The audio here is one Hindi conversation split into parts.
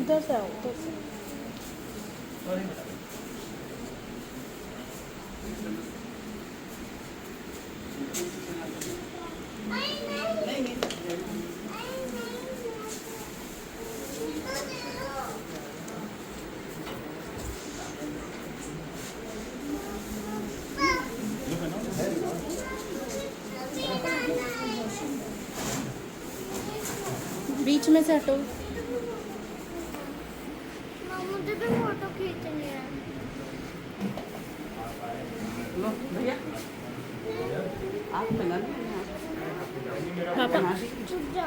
इधर से आओ, उधर से। बीच में से हटो। मुझे भी फोटो खींचनी है। लो भैया आप बना पापा छुप जा।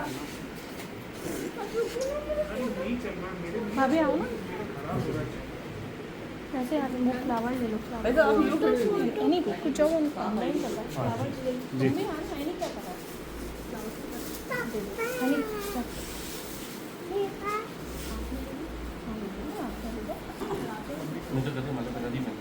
भाभी आओ ना, ऐसे आ जाओ, फ्लावर ले लो, फ्लावर। तो आप लोग नहीं कुछ जाओ, उनको ऑनलाइन कर रहा है, फ्लावर ले लो। मम्मी हाँ मैं नहीं कर रहा, हनी मुझे कहते मतलब बता दी मैं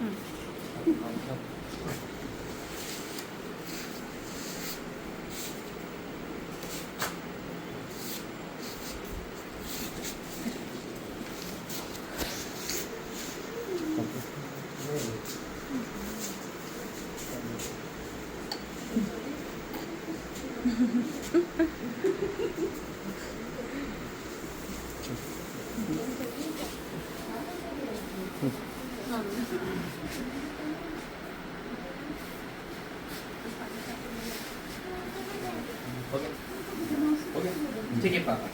ठीक है पापा,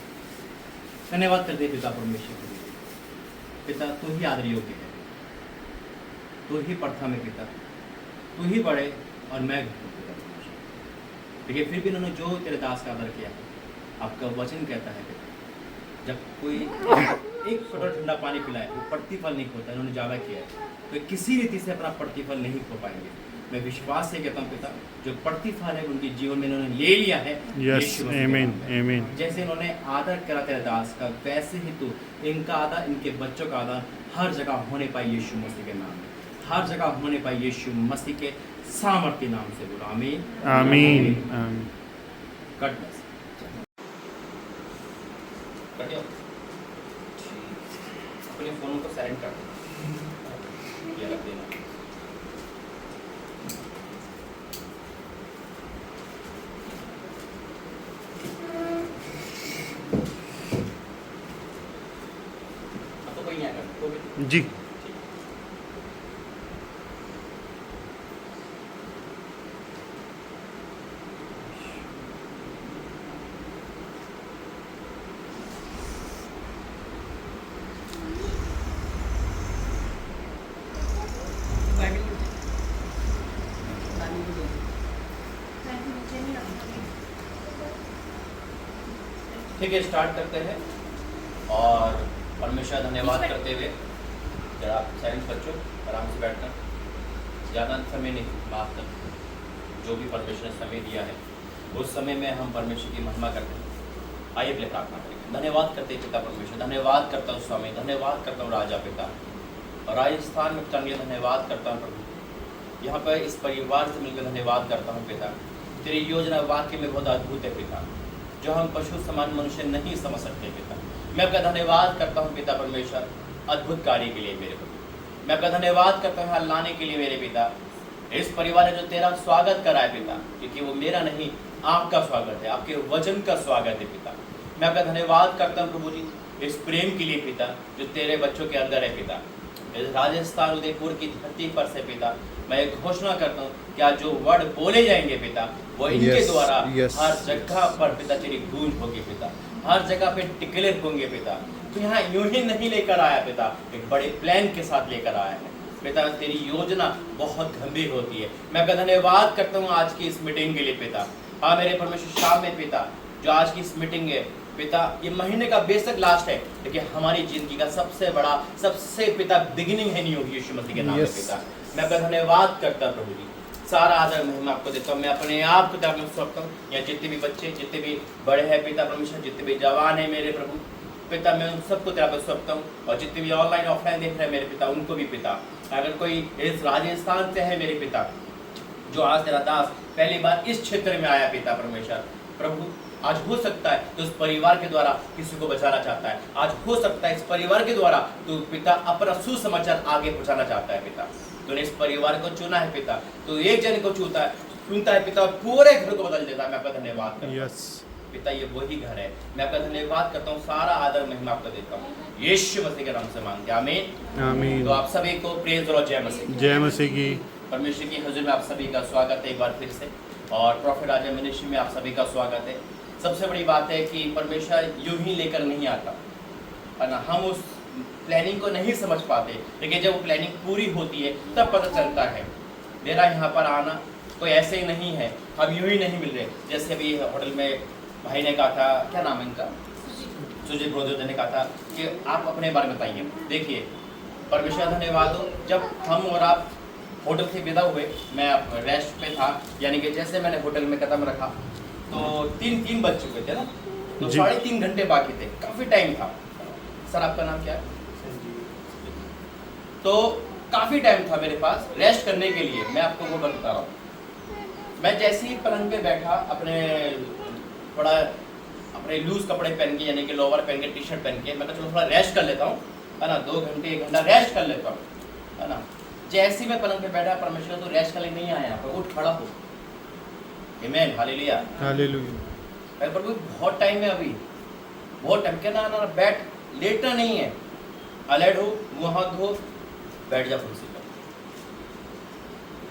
धन्यवाद करते हैं पिता परमेश्वर के लिए। पिता तू ही आदर योग्य है, तू ही प्रथम है पिता, तू ही बड़े और मैं घटू पिता परमेश्वर। देखिए फिर भी इन्होंने जो तेरे दास का आदर किया, आपका वचन कहता है पिता, जब कोई एक कटोरा ठंडा पानी पिलाए वो प्रतिफल नहीं होता, इन्होंने ज़्यादा किया है तो किसी रीति से अपना प्रतिफल नहीं खो पाएंगे। मैं विश्वास से कहता हूँ पिता, जो प्रतिफल है उनके जीवन में इन्होंने ले लिया है। यस आमीन आमीन। जैसे इन्होंने आदर करा तेरे दास का, वैसे ही तू इनका आदर, इनके बच्चों का आदर हर जगह होने पाए यीशु मसीह के नाम में, हर जगह होने पाए यीशु मसीह के सामर्थ्य नाम से बोलो आमीन आमीन आमीन। God bless. अपने फोन को साइलेंट कर दो, ये रख देना। अब तो कोई नहीं आएगा, तो भी जी ठीक है, स्टार्ट करते हैं। और परमेश्वर धन्यवाद करते हुए जरा आप साइलेंट बच्चों आराम से बैठकर, ज़्यादा समय नहीं, माफ कर, जो भी परमेश्वर ने समय दिया है उस समय में हम परमेश्वर की महिमा करते हैं। आइए पहले प्रार्थना करेंगे। धन्यवाद करते हैं पिता परमेश्वर, धन्यवाद करता हूँ स्वामी, धन्यवाद करता हूँ राजा पिता, और राजस्थान में चंगे धन्यवाद करता हूँ प्रभु। यहाँ पर इस परिवार से मिलकर धन्यवाद करता हूँ पिता, तेरी योजना वाकई में बहुत अद्भुत है पिता, जो हम पशु समान मनुष्य नहीं समझ सकते पिता। मैं आपका धन्यवाद करता हूँ पिता परमेश्वर अद्भुत कार्य के लिए मेरे प्रभु। मैं आपका धन्यवाद करता हूँ यहाँ लाने के लिए मेरे पिता, इस परिवार ने जो तेरा स्वागत करा है पिता, क्योंकि वो मेरा नहीं आपका स्वागत है, आपके वचन का स्वागत है पिता। मैं आपका धन्यवाद करता हूँ प्रभु जी इस प्रेम के लिए पिता, जो तेरे बच्चों के अंदर है पिता। इस राजस्थान उदयपुर की धरती पर से पिता मैं एक घोषणा करता हूँ, क्या जो वर्ड बोले जाएंगे पिता वो इनके द्वारा हर जगह पर पिता तेरी गूंज होगी पिता, हर जगह पे डिक्लेयर होंगे पिता। तो यहाँ यूं ही नहीं लेकर आया पिता, एक बड़े प्लान के साथ लेकर आया है पिता। तेरी योजना बहुत गंभीर होती है। मैं आपका धन्यवाद करता हूँ आज की इस मीटिंग के लिए पिता। हाँ मेरे परमेश्वर शाम में पिता, जो आज की इस मीटिंग है पिता, ये महीने का बेशक लास्ट है, लेकिन हमारी जिंदगी का सबसे बड़ा, सबसे पिता बिगिनिंग है न्यू यीशु मसीह के नाम में पिता। मैं आपका धन्यवाद करता प्रभु जी, सारा आदर महिमा आपको देता हूँ। मैं अपने आप को तेरे में सौंपता हूँ। या जितने भी बच्चे, जितने भी बड़े हैं पिता परमेश्वर, जितने भी जवान हैं मेरे प्रभु पिता, मैं उन सबको तेरा पर सौंपता हूँ। और जितने भी ऑनलाइन ऑफलाइन देख रहे हैं मेरे पिता, उनको भी पिता। अगर कोई इस राजस्थान से है मेरे पिता, जो आज तेरा दास पहली बार इस क्षेत्र में आया पिता परमेश्वर, प्रभु आज हो सकता है तो इस परिवार के द्वारा किसी को बचाना चाहता है, आज हो सकता है इस परिवार के द्वारा तो पिता अपना सुसमाचार आगे पहुंचाना चाहता है। पिता तूने इस परिवार को चुना है पिता, तो एक जन को चुनता है पिता, पूरे घर को बदल देता है। मैं आपका धन्यवाद करता हूं Yes. पिता, ये वही घर है। मैं आपका धन्यवाद करता हूँ, सारा आदर महिमा आपको देता हूँ, यीशु मसीह के नाम से मांगते हैं, आमीन। आमीन। तो आप सभी को प्रेज और जय मसीह। जय मसीह की। परमेश्वर की हजूर में आप सभी का स्वागत है एक बार फिर से, और प्रॉफिट आजा मिनिस्ट्री में आप सभी का स्वागत है। सबसे बड़ी बात है कि परमेश्वर यूं ही लेकर नहीं आता है ना, हम उस प्लानिंग को नहीं समझ पाते, लेकिन जब वो प्लानिंग पूरी होती है तब पता चलता है। मेरा यहाँ पर आना कोई ऐसे ही नहीं है, हम यूं ही नहीं मिल रहे। जैसे अभी होटल में भाई ने कहा था, क्या नाम है इनका, सुजीत ब्रोदर ने कहा था कि आप अपने बारे में बताइए। देखिए परमेश्वर धन्यवाद हो, जब हम और आप होटल से विदा हुए, मैं रेस्ट पे था, यानी कि जैसे मैंने होटल में कदम रखा तो 3 बज चुके थे ना, तो 3.5 घंटे बाकी थे, काफ़ी टाइम था। सर आपका नाम क्या है? तो काफ़ी टाइम था मेरे पास रेस्ट करने के लिए। मैं आपको वो बता रहा हूँ, मैं जैसे ही पलंग पे बैठा, अपने लूज कपड़े पहन के, यानी कि लोअर पहन के, टी शर्ट पहन के, मैं कहा चलो थोड़ा रेस्ट कर लेता हूँ, है ना, 2 घंटे 1 घंटा रेस्ट कर लेता हूँ, है ना। जैसे ही मैं पलंग पे बैठा, परमेश्वर तो रेस्ट करने नहीं आया, पर उठ खड़ा हो। आमीन, हालेलुया, हालेलुया। प्रभु बहुत टाइम है, अभी बहुत टाइम, क्या ना बैठ, लेटना नहीं है, अलर्ट हो, मुँह हाथ धो, बैठ जा कुर्सी पर।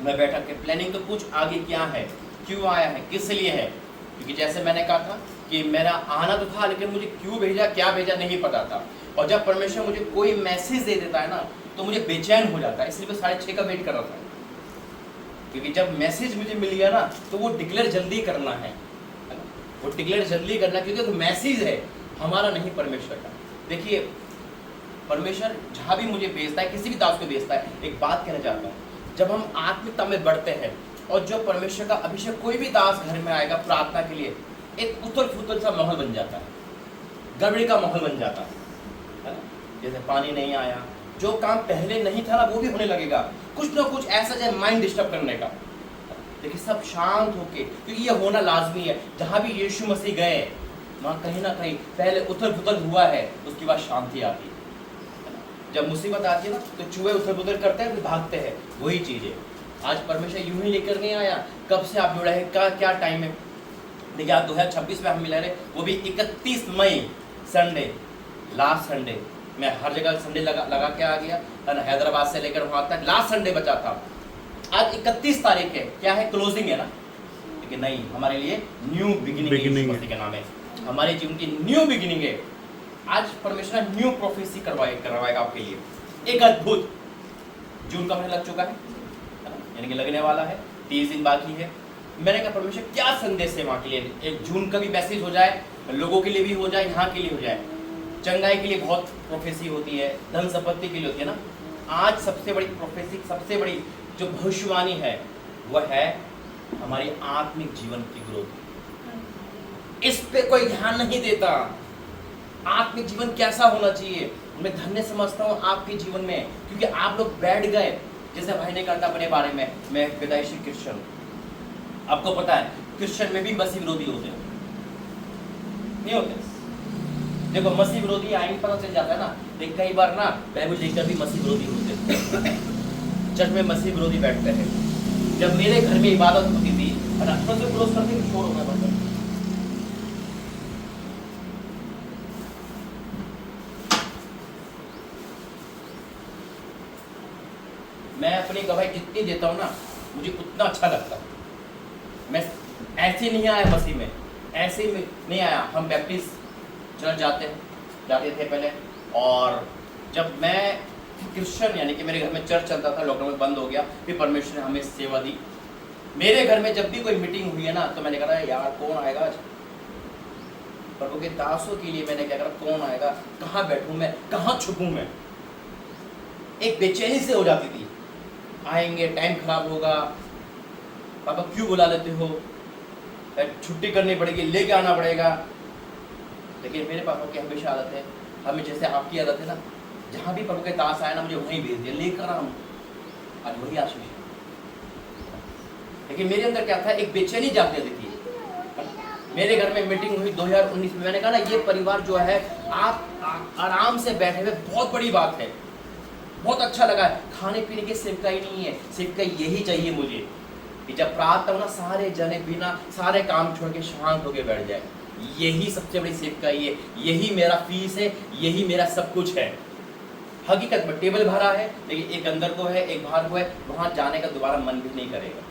मैं बैठा के प्लानिंग तो पूछ आगे क्या है, क्यों आया है, किस लिए है, क्योंकि जैसे मैंने कहा था कि मेरा आना तो था, लेकिन मुझे क्यों भेजा, क्या भेजा नहीं पता था। और जब परमेश्वर मुझे कोई मैसेज दे देता है ना, तो मुझे बेचैन हो जाता है, इसलिए मैं 6:30 का वेट कर रहा था, क्योंकि जब मैसेज मुझे मिल गया ना, तो वो डिक्लेयर जल्दी करना है, वो डिक्लेयर जल्दी करना, क्योंकि तो मैसेज है हमारा, नहीं परमेश्वर का। देखिए परमेश्वर जहाँ भी मुझे भेजता है, किसी भी दास को भेजता है, एक बात कहना चाहता हूँ, जब हम आत्मिकता में बढ़ते हैं और जो परमेश्वर का अभिषेक, कोई भी दास घर में आएगा प्रार्थना के लिए, एक उथल फुथल सा माहौल बन जाता है, गड़बड़ी का माहौल बन जाता है ना। जैसे पानी नहीं आया, जो काम पहले नहीं था ना वो भी होने लगेगा, कुछ ना कुछ ऐसा जाए माइंड डिस्टर्ब करने का। देखिए सब शांत होके, क्योंकि ये होना लाजमी है। जहाँ भी यीशु मसीह गए, वहाँ कहीं ना कहीं पहले उथल पुथल हुआ है, उसके बाद शांति आती है। जब मुसीबत आती है ना, तो चूहे उथल पुथल करते हैं, भागते हैं, वही चीज़ है। आज परमेश्वर यूं ही लेकर नहीं आया। कब से आप जुड़े हैं, क्या टाइम है? देखिए आप 2026 में हम मिला रहे, वो भी 31 मई संडे, लास्ट संडे। मैं हर जगह संडे लगा के आ गया, हैदराबाद से लेकर वहाँ तक लास्ट संडे बचा था। आज 31 तारीख है, क्या है, क्लोजिंग है ना, लेकिन नहीं, हमारे लिए न्यू बिगिनिंग के नाम है, हमारे जीवन की न्यू बिगिनिंग है। आज परमेश्वर न्यू प्रोफेसी करवाएगा आपके लिए, एक अद्भुत। जून का महीना लग चुका है, यानी कि लगने वाला है, 30 दिन बाकी है। मैंने कहा परमेश्वर क्या संदेश है वहाँ के लिए, एक जून का भी मैसेज हो जाए, लोगों के लिए भी हो जाए, यहाँ के लिए हो जाए। चंगाई के लिए बहुत प्रोफेसी होती है, धन संपत्ति के लिए होती है ना। आज सबसे बड़ी प्रोफेसी, सबसे बड़ी जो भविष्यवाणी है, वह है हमारी आत्मिक जीवन की ग्रोथ। इस पे कोई ध्यान नहीं देता। आत्मिक जीवन कैसा होना चाहिए, मैं धन्य समझता हूँ आपके जीवन में, क्योंकि आप लोग बैठ गए। जैसे भाई ने कहा था अपने बारे में, मैं एक विदायशी क्रिश्चियन, आपको पता है क्रिश्चियन में भी मसीह विरोधी होते हैं, नहीं होते? देखो मसीह विरोधी आइन पता चल जाता है ना, लेकिन कई बार ना बाइबल देखकर भी मसीह विरोधी होते हैं। चर्च में मसीह विरोधी बैठते हैं। जब मेरे घर में इबादत होती थी, क्लोज करके छोड़ हो गया, मैं अपनी गवाही जितनी देता हूँ ना, मुझे उतना अच्छा लगता है। मैं ऐसे नहीं आया मसीह में, ऐसे में नहीं आया। हम बैप्टिस्ट चर्च जाते थे पहले, और जब मैं क्रिश्चियन, यानी कि मेरे घर में चर्च चलता था, लॉकडाउन में बंद हो गया, फिर परमेश्वर ने हमें सेवा दी। मेरे घर में जब भी कोई मीटिंग हुई है ना, तो मैंने कहा यार कौन आएगा आज, प्रभु के दासों के लिए मैंने क्या करा, कौन आएगा, कहाँ बैठूं मैं, कहाँ छुपूं मैं। एक बेचैनी से हो जाती थी, आएंगे, टाइम खराब होगा, पापा क्यों बुला लेते हो, छुट्टी करनी पड़ेगी, लेके आना पड़ेगा। लेकिन मेरे पापा की हमेशा आदत है, हमें जैसे आपकी आदत है ना, जहाँ भी प्रभु के दास आए ना, मुझे वहीं भेज दिया, लेकर आऊँ। आज वही आशीष है। लेकिन मेरे अंदर क्या था, एक बेचैनी जाग जाती थी, मेरे घर में मीटिंग हुई 2019 में। मैंने कहा ना ये परिवार जो है आप आराम से बैठे हुए, बहुत बड़ी बात है, बहुत अच्छा लगा है। खाने पीने की सिर्फ का ही नहीं है, सिर्फ का यही चाहिए मुझे कि जब प्रार्थना हो ना सारे जने बिना सारे काम छोड़ के शांत होके बैठ जाए। यही सबसे बड़ी सिर्फ का ही है, यही मेरा फीस है, यही मेरा सब कुछ है। हकीकत में टेबल भरा है, लेकिन एक अंदर को है एक बाहर को है, वहां जाने का दोबारा मन भी नहीं करेगा।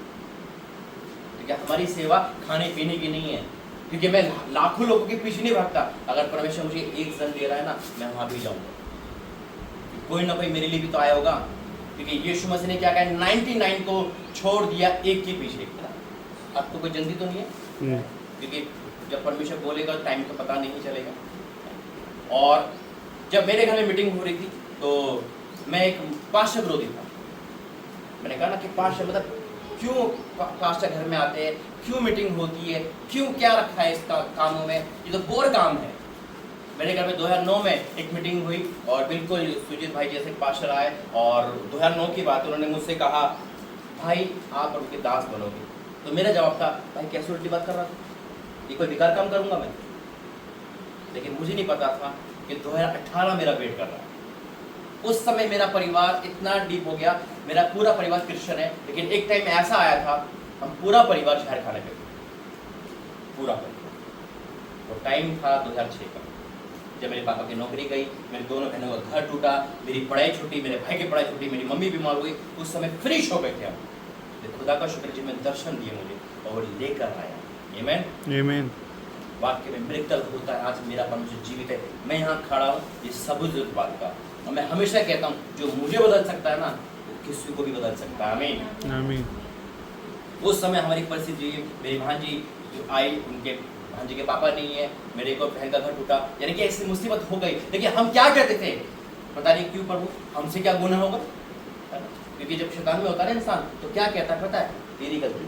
ठीक है, हमारी सेवा खाने पीने की नहीं है, क्योंकि मैं लाखों लोगों के पीछे नहीं भागता। अगर परमेश्वर मुझे एक जन दे रहा है ना, मैं वहां भी जाऊंगा, कोई ना कोई मेरे लिए भी तो आया होगा। क्योंकि यीशु मसीह ने क्या कहा, 99 को छोड़ दिया एक के पीछे। अब तो कोई जल्दी तो नहीं है, क्योंकि जब परमेश्वर बोलेगा टाइम तो पता नहीं चलेगा। और जब मेरे घर में मीटिंग हो रही थी तो मैं एक पास्टर विरोधी था। मैंने कहा ना कि पास्टर मतलब क्यों पास्टर घर में आते हैं, क्यों मीटिंग होती है, क्यों क्या रखा है इस कामों में, ये तो बोर काम है। मेरे घर में 2009 में एक मीटिंग हुई और बिल्कुल सुजीत भाई जैसे पास्टर आए और 2009 की बात उन्होंने मुझसे कहा, भाई आप उनके दास बनोगे। तो मेरा जवाब था, भाई कैसे उल्टी बात कर रहा था, ये कोई बेकार काम करूंगा मैं। लेकिन मुझे नहीं पता था कि 2018 मेरा वेट कर रहा है। उस समय मेरा परिवार इतना डीप हो गया, मेरा पूरा परिवार क्रिश्चियन है, लेकिन एक टाइम ऐसा आया था हम पूरा परिवार शहर खाने पे, पूरा परिवार। तो टाइम था 2006 का, जब मेरे पापा की नौकरी गई, मेरे दोनों बहनों का घर टूटा, मेरी पढ़ाई छूटी, मेरे भाई की पढ़ाई छूटी, मेरी मम्मी बीमार हुई। उस समय फ्रिश हो गए थे हम। खुदा का शुक्र जिन्होंने दर्शन दिए मुझे और लेकर आया। आमीन आमीन। वाक्य में मिरेकल होता है। आज मेरा परमेश्वर जीवित है, मैं यहाँ खड़ा हूँ, ये सबूत इस बात का। और मैं हमेशा कहता हूँ जो मुझे बदल सकता है ना, वो किसी को भी बदल सकता है। आमीन आमीन। उस समय हमारी परिस्थिति, मेरी भांजी जो आई, उनके भांजी के पापा नहीं है, मेरे को बहन का घर टूटा, यानी कि ऐसी मुसीबत हो गई। लेकिन हम क्या कहते थे, पता नहीं क्यों प्रभु, हमसे क्या गुनाह होगा। क्योंकि जब शैतान में होता है इंसान तो क्या कहता है पता है, तेरी गलती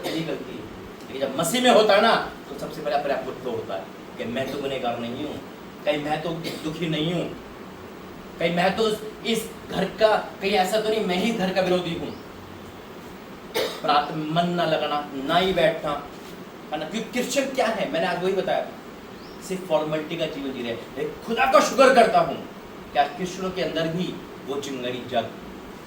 तेरी गलती। लेकिन जब मसीह में होता है ना, तो सबसे पहले अपने आप को तोड़ता है कि मैं तो गुनहगार नहीं हूँ, कहीं मैं तो दुखी नहीं हूँ, कहीं मैं तो इस घर का, कहीं ऐसा तो नहीं मैं ही घर का विरोधी हूँ। प्रार्थना मन ना लगाना, ना ही बैठना, है ना। क्योंकि क्रिश्चियन क्या है, मैंने आज वही बताया, सिर्फ फॉर्मेलिटी का जीवन जी रहे। लेकिन खुदा का शुक्र करता हूँ क्या क्रिश्चियनों के अंदर भी वो चिंगारी जग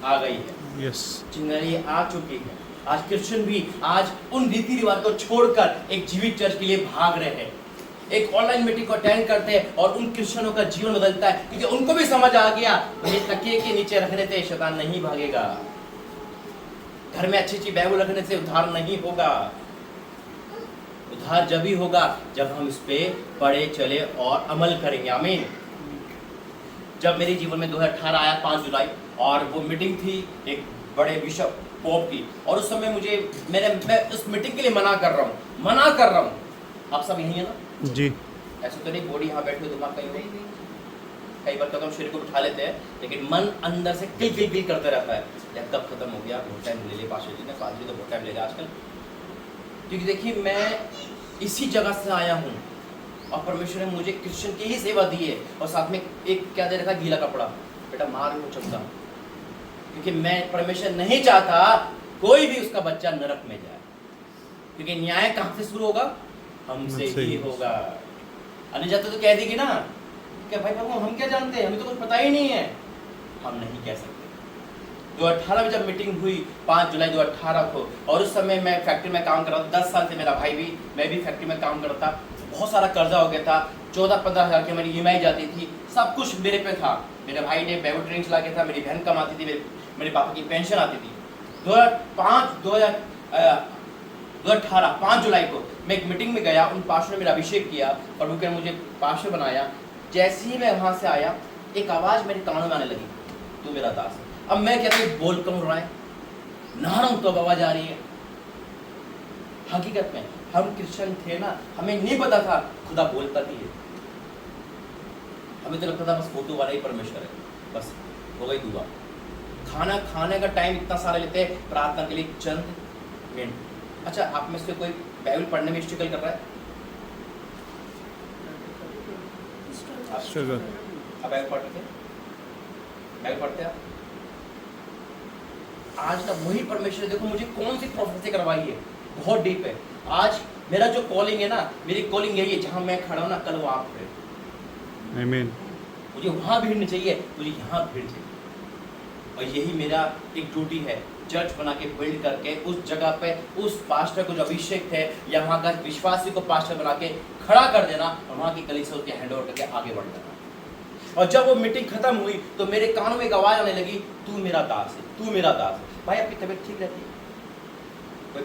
आ गई है। यस, चिंगारी आ चुकी है। आज क्रिश्चियन भी आज उन रीति रिवाज को छोड़कर एक जीवित चर्च के लिए भाग रहे हैं, एक ऑनलाइन मीटिंग को अटेंड करते हैं और उन क्रिश्चियनों का जीवन बदलता है, क्योंकि उनको भी समझ आ गया ये तकिए के नीचे रखने से शैतान नहीं भागेगा, घर में अच्छी बाइबल रखने से उद्धार नहीं होगा। उद्धार जब ही होगा जब हम इस पे पढ़े चले और अमल करेंगे। आमीन। जब मेरे जीवन में 2018 आया 5 जुलाई, और वो मीटिंग थी एक बड़े बिशप पोप की, और उस समय मैं उस मीटिंग के लिए मना कर रहा हूँ। आप सब यही है ना जी? ऐसे तो नहीं बॉडी यहाँ बैठे दिमाग कहीं, कई बार कदम शरीर को उठा लेते हैं, लेकिन मन अंदर से किल करते रहता है, या कब खत्म हो गया, बहुत टाइम ले लिया पास्टर जी ने, पादरी जी तो बहुत टाइम ले लिया आजकल। क्योंकि देखिए मैं इसी जगह से आया हूँ और परमेश्वर ने मुझे क्रिश्चियन की ही सेवा दी है, और साथ में एक क्या दे रखा, गीला कपड़ा, बेटा मार वो चमचा, क्योंकि मैं परमेश्वर नहीं चाहता कोई भी उसका बच्चा नरक में जाए, क्योंकि न्याय कहाँ से शुरू होगा, हमसे ही होगा। अन्य जाते तो कह देगी ना कि भाई बाबू हम क्या जानते हैं, हमें तो कुछ पता ही नहीं है। हम नहीं कह सकते। 2018 में जब मीटिंग हुई 5 जुलाई 2018 को, और उस समय मैं फैक्ट्री में काम कर रहा था, 10 साल से मेरा भाई भी, मैं भी फैक्ट्री में काम करता था। बहुत सारा कर्जा हो गया था, 14-15 हज़ार की मेरी EMI जाती थी, सब कुछ मेरे पे था। मेरे भाई ने बाइबल ट्रेनिंग चला के था, मेरी बहन कमाती थी, मेरे पापा की पेंशन आती थी। 2018 5 जुलाई को मैं एक मीटिंग में गया, उन पास्टर ने मेरा अभिषेक किया, प्रभु ने मुझे पास्टर बनाया। जैसे ही मैं वहाँ से आया, एक आवाज़ मेरे कानों में आने लगी, तू मेरा दास है। अब मैं कहता हूँ बोल कौन रहा है, नहा रहा हूँ तो आवाज़ आ रही है। हकीकत में हम क्रिश्चियन थे ना, हमें नहीं पता था खुदा बोलता भी है। हमें तो लगता था बस फोटो वाला ही परमेश्वर है, बस हो गई दुआ। खाना खाने का टाइम इतना सारा लेते हैं, प्रार्थना के लिए चंद मिनट। अच्छा, आप में से कोई बाइबल पढ़ने में स्ट्रगल कर रहा है? आप बाइबल पढ़ते हैं? बाइबल पढ़ते हैं आप? आज का वही परमेश्वर देखो मुझे कौन सी प्रोफेसी करवाई है, बहुत डीप है। आज मेरा जो कॉलिंग है ना, मेरी कॉलिंग यही है, जहाँ मैं खड़ा हूँ ना, कल वो आप खड़े। आमीन। मुझे वहाँ भीड़ नहीं चाहिए, मुझे यहाँ भीड़ चाहिए। और यही मेरा एक ड्यूटी है, चर्च बना के बिल्ड करके उस जगह पे उस पास्टर को जो अभिषेक है या वहाँ का विश्वासी को पास्टर बना के खड़ा कर देना और वहाँ की कलीसिया उसके हैंड ओवर करके आगे बढ़ जाना। और जब वो मीटिंग खत्म हुई तो मेरे कानों में एक आवाज आने लगी, तू मेरा दास है, तू मेरा दास है। भाई आपकी तबीयत ठीक रहती है? कोई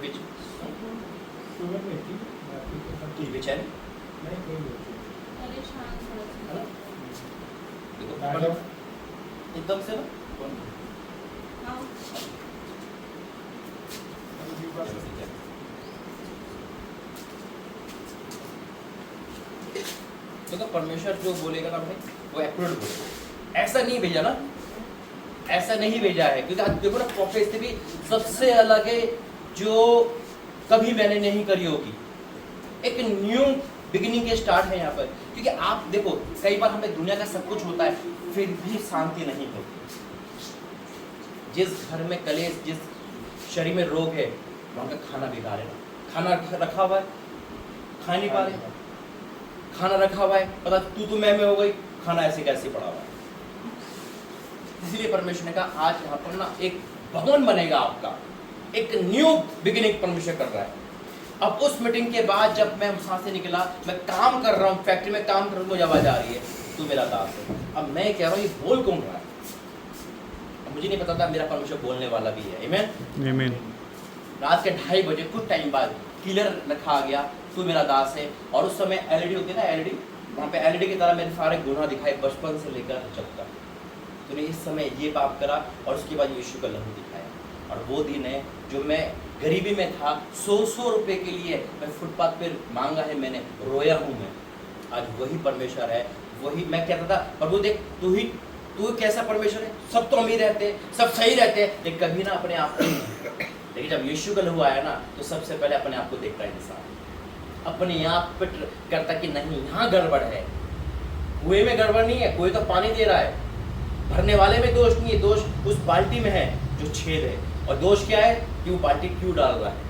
बेचैनी? परेशान थोड़ा सा। देखो एकदम से ना हाँ। देखो परमेश्वर जो बोलेगा ना भाई वो एक्यूरेट बोलेगा। ऐसा नहीं भेजा ना, ऐसा नहीं भेजा है, क्योंकि आज देखो ना प्रोफेसी भी सबसे अलग है जो कभी मैंने नहीं करी होगी। एक न्यू बिगिनिंग के स्टार्ट है यहाँ पर। क्योंकि आप देखो कई बार हमें दुनिया का सब कुछ होता है फिर भी शांति नहीं होती। जिस घर में कलेश, जिस शरीर में रोग है वहाँ का खाना बेकार है। खाना रखा हुआ है, खा नहीं पा रहे। खाना रखा हुआ है, पता तू मैं हो गई, खाना ऐसे कैसे पड़ा हुआ है। इसलिए परमेश्वर ने कहा आज यहाँ पर ना एक भवन बनेगा आपका, एक न्यू बिगिनिंग परमेश्वर कर रहा है। अब उस मीटिंग के बाद जब मैं वहां से निकला, मैं काम कर रहा हूँ, फैक्ट्री में काम कर रहा हूँ, मुझे आवाज आ रही है तू मेरा दास है। अब मैं कह रहा हूँ ये बोल कौन रहा है? अब मुझे नहीं पता था मेरा परमेश्वर बोलने वाला भी है। आमीन आमीन। रात के 2:30 बजे कुछ टाइम बाद क्लियर रखा गया तू मेरा दास है। और उस समय एलईडी होती है ना, एलईडी, वहाँ पे एलईडी की तरह मेरे सारे गुनाह दिखाए बचपन से लेकर जब तक। तूने इस समय ये पाप करा और उसके बाद यीशु का लहू दिखाया। और वो दिन है जो मैं गरीबी में था, 100 रुपए के लिए मैं फुटपाथ पे मांगा है, मैंने रोया हूँ मैं। आज वही परमेश्वर है, वही मैं कहता था प्रभु देख तू कैसा परमेश्वर है, सब तो अमीर रहते, सब सही रहते, लेकिन कभी ना अपने आप को नहीं। लेकिन जब यीशु का लहू आया ना तो सबसे पहले अपने आप को देखता है इंसान, अपने आप पे करता कि नहीं यहाँ गड़बड़ है। कुएं में गड़बड़ नहीं है, कोई तो पानी दे रहा है, भरने वाले में दोष नहीं है, दोष उस बाल्टी में है जो छेद है। और दोष क्या है कि वो बाल्टी क्यों डाल रहा है।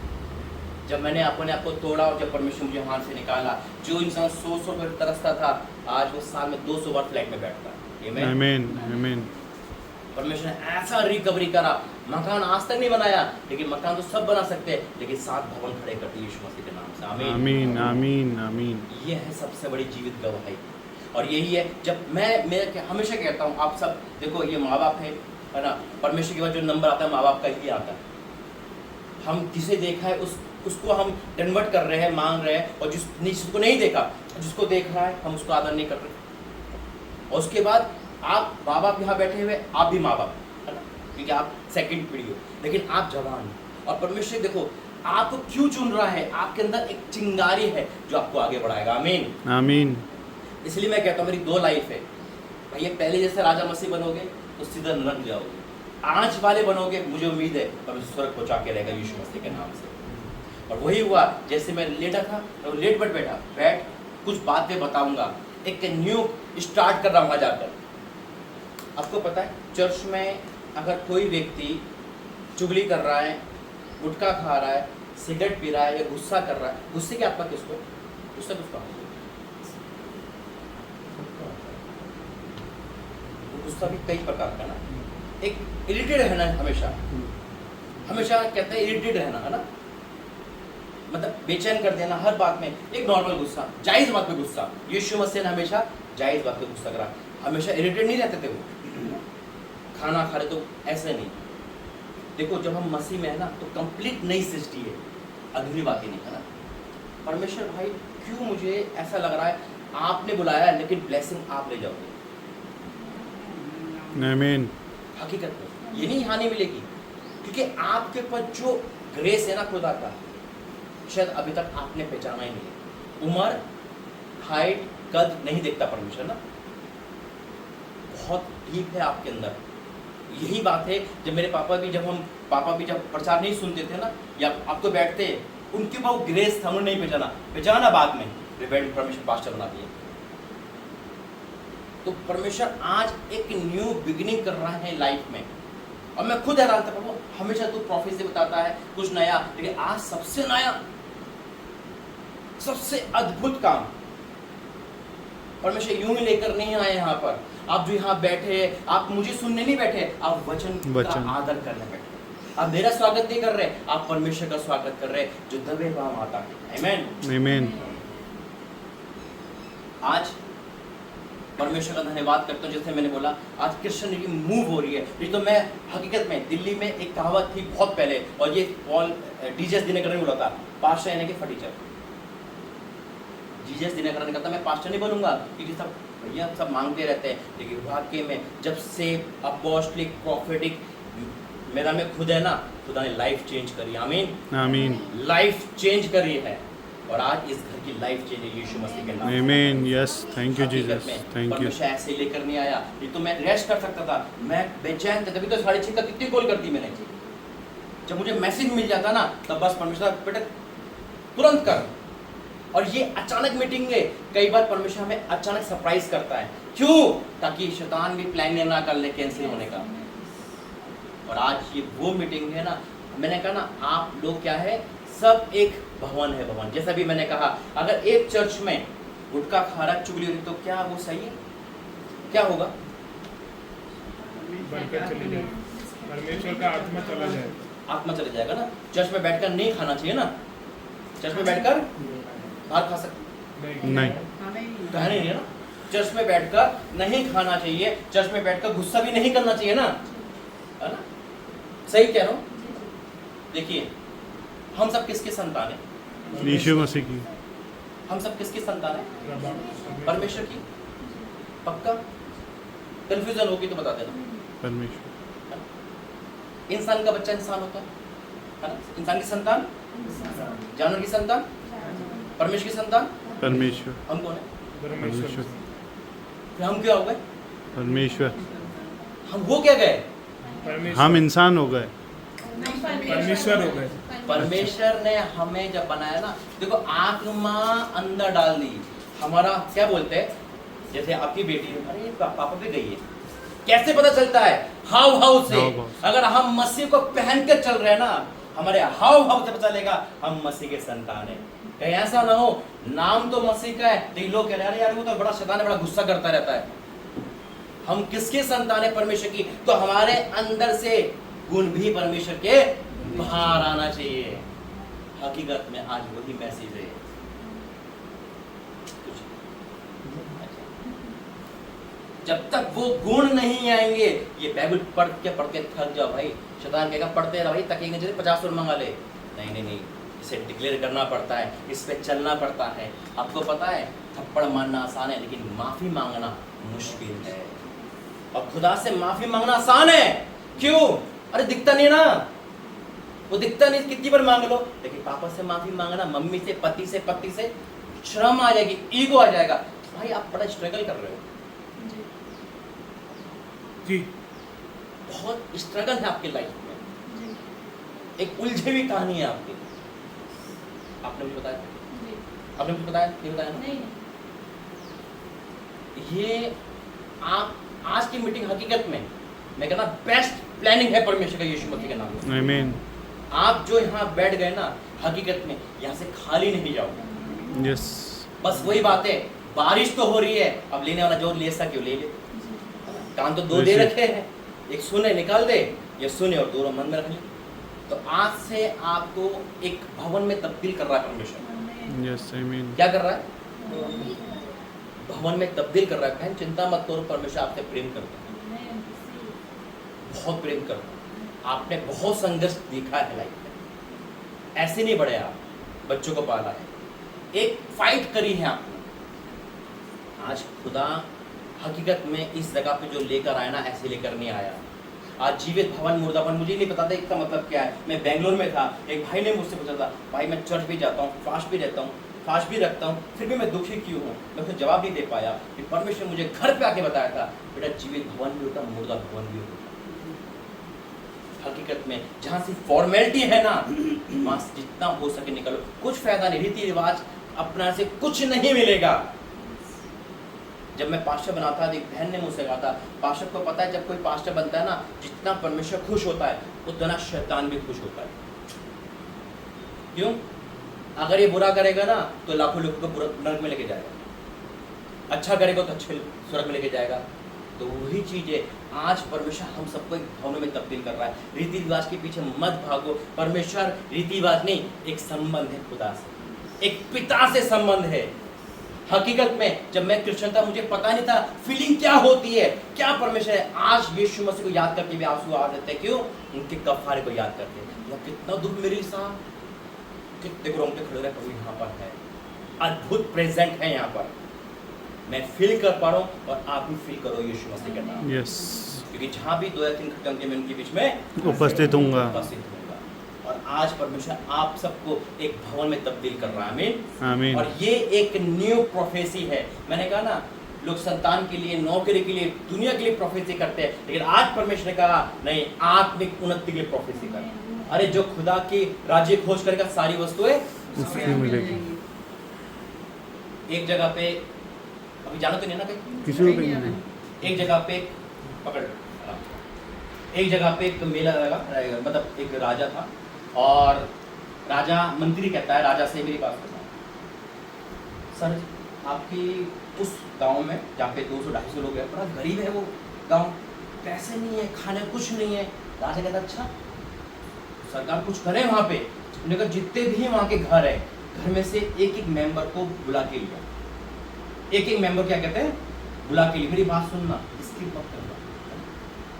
जब मैंने अपने आप को तोड़ा और जब परमेश्वर मुझे हाथ से निकाला, जो इंसान 100 रुपये तरसता था आज वो साल में 200 बार फ्लैट में बैठता है। आमीन आमीन। परमेश्वर ने ऐसा रिकवरी करा। मकान आज तक नहीं बनाया, लेकिन मकान तो सब बना सकते हैं, लेकिन 7 भवन खड़े करते यीशु मसीह के नाम से। आमीन आमीन आमीन। ये है सबसे बड़ी जीवित गवाही। और यही है जब मैं हमेशा कहता हूँ, आप सब देखो ये माँ बाप है ना, परमेश्वर के बाद जो नंबर आता है माँ बाप का ही आता है। हम जिसे देखा है उसको हम कन्वर्ट कर रहे हैं, मांग रहे हैं, और जिसको नहीं देखा, जिसको देख रहा है हम उसको आदर नहीं कर रहे। और उसके बाद आप माँ बाप यहाँ बैठे हुए, आप भी माँ बाप है ना, क्योंकि आप सेकंड पीढ़ी हो, लेकिन आप जवान हो। और परमेश्वर देखो आपको क्यों चुन रहा है, आपके अंदर एक चिंगारी है जो आपको आगे बढ़ाएगा। आमीन आमीन। इसलिए मैं कहता हूँ मेरी 2 लाइफ है भाई। ये पहले जैसे राजा मसीह बनोगे तो सीधा नरक जाओगे, आज वाले बनोगे मुझे उम्मीद है परमेश्वर स्वर्ग पहुंचा के रहेगा यीशु मसीह के नाम से। और वही हुआ, जैसे मैं लेटा था तो लेट बट बैठ कुछ बातें बताऊंगा, एक न्यू स्टार्ट कर रहा हूँ जाकर। आपको पता है चर्च में अगर कोई व्यक्ति चुगली कर रहा है, गुटखा खा रहा है, सिगरेट पी रहा है या गुस्सा कर रहा है, गुस्से की आत्मा किसको, गुस्सा किसको? गुस्सा भी कई प्रकार का ना, एक इरिटेट रहना हमेशा कहते हैं इरिटेट रहना है ना, मतलब बेचैन कर देना हर बात में। एक नॉर्मल गुस्सा, जायज बात पे गुस्सा। यीशु मसीह ने हमेशा जायज बात पे गुस्सा करा, हमेशा इरिटेट नहीं रहते थे वो। खाना खा रहे तो ऐसे नहीं। देखो जब हम मसीह में है ना तो कंप्लीट नई सृष्टि है, अधूरी बातें नहीं है ना। परमेश्वर भाई क्यों मुझे ऐसा लग रहा है, आपने बुलाया लेकिन ब्लेसिंग आप ले जाओगे। आमीन। हकीकत में ये नहीं हानि मिलेगी, क्योंकि आपके पास जो ग्रेस है ना खुदा का, शायद अभी तक आपने पहचाना ही नहीं। उम्र, हाइट, कद नहीं देखता परमेश्वर ना, बहुत डीप है आपके अंदर। यही बात है जब मेरे पापा भी जब प्रचार नहीं सुनते थे ना, या आप तो बैठते, उनके पास ग्रेस था, उन्होंने नहीं पहचाना बाद में रिपेंट परमेश्वर पास्टर बना दिया। तो परमेश्वर आज एक न्यू बिगिनिंग कर रहा है लाइफ में। और मैं खुद हैरान था, प्रभु हमेशा तू प्रोफेसी बताता है कुछ नया, लेकिन आज सबसे नया सबसे अद्भुत काम परमेश्वर यूं ही लेकर नहीं आए यहाँ पर। आप जो यहाँ बैठे, आप मुझे सुनने नहीं बैठे, आप वचन का आदर करने बैठे। आप मेरा स्वागत नहीं कर रहे, आप परमेश्वर का स्वागत कर रहे जो दबे पांव आता है। आमीन आमीन। आज परमेश्वर का धन्यवाद करता हूँ। जैसे मैंने बोला, आज क्रिश्चियनिटी मूव हो रही है। ये तो मैं हकीकत में, दिल्ली में एक कहावत थी बहुत पहले, और ये पॉल डीजेस दिनकर ने बोला था, पास्टर यानी कि फटीचर। जीजस दिनकर ने कहा था मैं पास्टर नहीं बनूंगा, क्योंकि सब भैया सब मांगते रहते हैं, लेकिन वाकई में जब से अपोस्टलिक प्रॉफिटिक मेरा में खुद है ना, खुदा ने लाइफ चेंज करी। आमीन आमीन। लाइफ चेंज करी है, और आज इस घर की लाइफ चेंज है यीशु मसीह के नाम। आमीन। Yes, thank you Jesus, thank you. परमेश्वर ऐसे लेकर नहीं आया, ये तो मैं रेस्ट कर सकता था, मैं बेचैन था। तभी तो 6:30 का कितनी कॉल करती मैंने। जब मुझे मैसेज मिल जाता ना, तब बस परमेश्वर बेटा तुरंत कर। और ये अचानक मीटिंग है, कई बार परमेश्वर हमें अचानक सरप्राइज करता है। क्यों? ताकि शैतान भी प्लान ना कर ले कैंसिल होने का। और आज ये वो मीटिंग है ना, मैंने कहा ना, आप लोग क्या है, सब एक भवन है। भवन जैसा भी मैंने कहा, अगर एक चर्च में गुटखा खा रहा, चुगली हो रही, तो क्या वो सही है? क्या होगा? बरकत चली जाएगी, परमेश्वर का आत्मा चला जाएगा। आत्मा चले जाएगा ना। चर्च में बैठकर नहीं खाना चाहिए ना। चर्च में बैठकर बाहर खा सकते नहीं, कहा नहीं है ना। चर्च में बैठकर नहीं खाना चाहिए, चर्च में बैठकर गुस्सा भी नहीं करना चाहिए ना, है ना? सही कह रहा हूँ? देखिए, हम सब किसके संतान हैं? यीशु मसीह की। हम सब किसकी संतान है? परमेश्वर की। पक्का? कंफ्यूजन होगी तो बता देना। परमेश्वर। इंसान का बच्चा इंसान होता है ना? इंसान की संतान, जानवर की संतान, परमेश्वर की संतान। परमेश्वर। हम कौन है? परमेश्वर। फिर हम क्या हो गए? परमेश्वर। हम हो क्या गए? हम इंसान हो गए। परमेश्वर हो गए। परमेश्वर ने हमें जब बनाया ना, देखो आत्मा अंदर डाल दी। हमारा क्या बोलते हैं, जैसे आपकी बेटी, अरे पापा भी गई है, कैसे पता चलता है? हाव हाव से। अगर हम मसीह को पहन कर चल रहे हैं ना, हमारे हाव हाव से पता चलेगा हम मसीह के संतान हैं। कहीं ऐसा ना हो नाम तो मसीह का है, लेकिन लोग कह रहे हैं अरे यार वो तो बड़ा शैतान है, बड़ा गुस्सा करता रहता है। हम किसके संतान है? परमेश्वर की। तो हमारे अंदर से गुण भी परमेश्वर के बाहर आना चाहिए। हकीकत में आज वही मैसेज है। जब तक वो गुण नहीं आएंगे, ये बाइबल पढ़ के थक जाओ भाई। शैतान कहेगा पढ़ते रहो भाई, तकेंगे जैसे 50 रुपये मंगा ले। नहीं, इसे डिक्लेयर करना पड़ता है, इस पे चलना पड़ता है। आपको पता है थप्पड़ मारना आसान है, लेकिन माफी मांगना मुश्किल है। और खुदा से माफी मांगना आसान है। क्यों? अरे दिखता नहीं ना, वो दिखता नहीं, कितनी बार मांग लो। लेकिन पापा से माफी मांगना, मम्मी से, पति से शर्म आ जाएगी, ईगो आ जाएगा। भाई आप बड़ा स्ट्रगल कर रहे हो जी, बहुत स्ट्रगल है आपकी लाइफ में। एक उलझी हुई कहानी है आपकी। आपने मुझे बताया, आपने मुझे बताया, नहीं बताया ना? ये आप आज की मीटिंग हकीकत में मैं कहना बेस्ट प्लानिंग है परमेश्वर का, यीशु मसीह के नाम में। आमीन। आप जो यहाँ बैठ गए ना, हकीकत में यहाँ से खाली नहीं जाओगे। यस। बस वही बात है, बारिश तो हो रही है, अब लेने वाला जो ले सके ले ले। कान तो दो दे रखे हैं, एक सुने निकाल दे, या सुने और दोनों मन में रख ले। तो आज से आपको एक भवन में तब्दील कर रहा है परमेश्वर। यस, आमीन। क्या कर रहा है? भवन में तब्दील कर रहा है। बहन चिंता मत करो, परमेश्वर आपसे प्रेम करता है, बहुत प्रेम करता है। आपने बहुत संघर्ष देखा है लाइफ में, ऐसे नहीं बढ़े आप, बच्चों को पाला है, एक फाइट करी है आपने। आज खुदा हकीकत में इस जगह पे जो लेकर आया ना, ऐसे लेकर नहीं आया। आज जीवित भवन मुर्दा भवन, मुझे नहीं पता था इसका मतलब क्या है। मैं बेंगलोर में था, एक भाई ने मुझसे पूछा था, भाई मैं चर्च भी जाता हूँ, फास्ट भी रहता हूँ, फास्ट भी रखता हूँ, फिर भी मैं दुखी क्यों हूँ? मैं उसको जवाब नहीं दे पाया कि परमेश्वर मुझे घर पे आके बताया था, बेटा जीवित भवन भी होता, मुर्दा भवन भी होता। हकीकत में जहाँ से फॉर्मेलिटी है ना, वहाँ से जितना हो सके निकलो। कुछ फायदा नहीं, रीति रिवाज अपना से कुछ नहीं मिलेगा। जब मैं पास्टर बना था, एक बहन ने मुझसे कहा था, पास्टर को पता है जब कोई पास्टर बनता है ना, जितना परमेश्वर खुश होता है उतना शैतान भी खुश होता है। क्यों? अगर ये बुरा करेगा ना तो लाखों लोगों को नरक में लेके जाएगा, अच्छा करेगा तो अच्छे स्वर्ग में लेके जाएगा। तो वही चीज है, आज परमेश्वर हम सबको एक भावना में तब्दील कर रहा है। रीति रिवाज के पीछे मत भागो। परमेश्वर रीति रिवाज नहीं, एक संबंध है खुदा से, एक पिता से संबंध है। हकीकत में जब मैं क्रिश्चियन था मुझे पता नहीं था फीलिंग क्या होती है, क्या परमेश्वर है। आज यीशु मसीह को याद करके भी आंसू आ जाते हैं। क्यों? उनके कफारे को याद करके। कितना दुख मेरे साथ, कितने रोंगटे खड़े रहे, प्रभु यहाँ पर है, अद्भुत प्रेजेंट है यहाँ पर। मैं फील कर पा रहा हूँ और आप भी फील करो यीशु मसीह के नाम। यस, क्योंकि जहाँ भी 2 या 3 खड़े होंगे मैं उनके बीच में उपस्थित होऊंगा। और आज परमेश्वर आप सबको एक भवन में तब्दील कर रहा है। आमीन, आमीन। और ये एक न्यू प्रोफेसी है। मैंने कहा ना, लोग संतान के लिए, नौकरी के लिए, दुनिया के लिए प्रोफेसी करते हैं, लेकिन आज परमेश्वर ने कहा नहीं, आत्मिक उन्नति के लिए प्रोफेसी कर। अरे जो खुदा की राज्य खोज करेगा सारी वस्तुएं उसको मिलेगी। एक जगह पे, अभी जानो तो नहीं ना कहीं, किसी को भी नहीं। एक जगह पे पकड़, एक जगह पे एक मेला लगा, मतलब एक राजा था और राजा मंत्री कहता है राजा से, मेरी बात सुनो सर, आपकी उस गांव में जहाँ पे 200-250 लोग हैं, बड़ा गरीब है वो गांव, पैसे नहीं है, खाने कुछ नहीं है। राजा कहता अच्छा सरकार कुछ करे वहाँ पे। उन्होंने कहा जितने भी वहाँ के घर है, घर में से एक एक मेंबर को बुला के लिया। एक एक मेंबर क्या कहते हैं, बुला के लिए। मेरी बात सुनना, इसकी मत करना।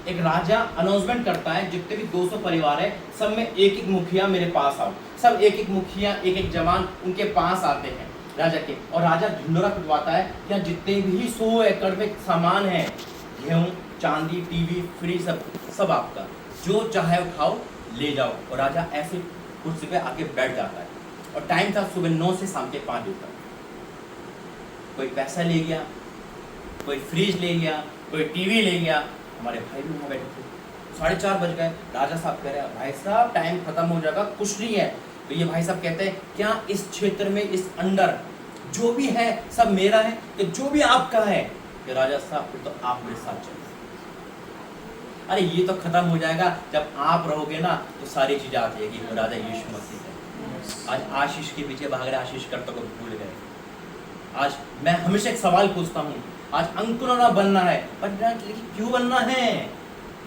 एक राजा अनाउंसमेंट करता है जितने भी 200 परिवार है सब में एक एक मुखिया मेरे पास आओ। सब एक एक मुखिया, एक एक जवान उनके पास आते हैं राजा के, और राजा ढिंडोरा पिटवाता है कि जितने भी 100 एकड़ में सामान है, गेहूं, चांदी, टीवी, फ्रिज, सब आपका, जो चाहे उठाओ ले जाओ। और राजा ऐसे कुर्सी पे आके बैठ जाता है। और टाइम था सुबह 9 से शाम के 5 बजे तक। कोई पैसा ले गया, कोई फ्रिज ले गया, कोई टीवी ले गया। हमारे भाई भी वहाँ बैठे थे, 4:30 बज गए। राजा साहब कह रहे हैं भाई साहब टाइम खत्म हो जाएगा, कुछ नहीं है। तो ये भाई साहब कहते हैं क्या इस क्षेत्र में, इस अंडर जो भी है सब मेरा है, कि जो भी आपका है। कि राजा साहब फिर तो आप मेरे साथ चलो। अरे ये तो खत्म हो जाएगा जब आप रहोगे ना, तो सारी चीजें आ जाएगी। वो राजा यीशु मसीह है। आज आशीष के पीछे भाग रहे, आशीष करता को भूल गए। आज मैं हमेशा एक सवाल पूछता हूँ, आज अंकुरना बनना है, पर क्यों बनना है?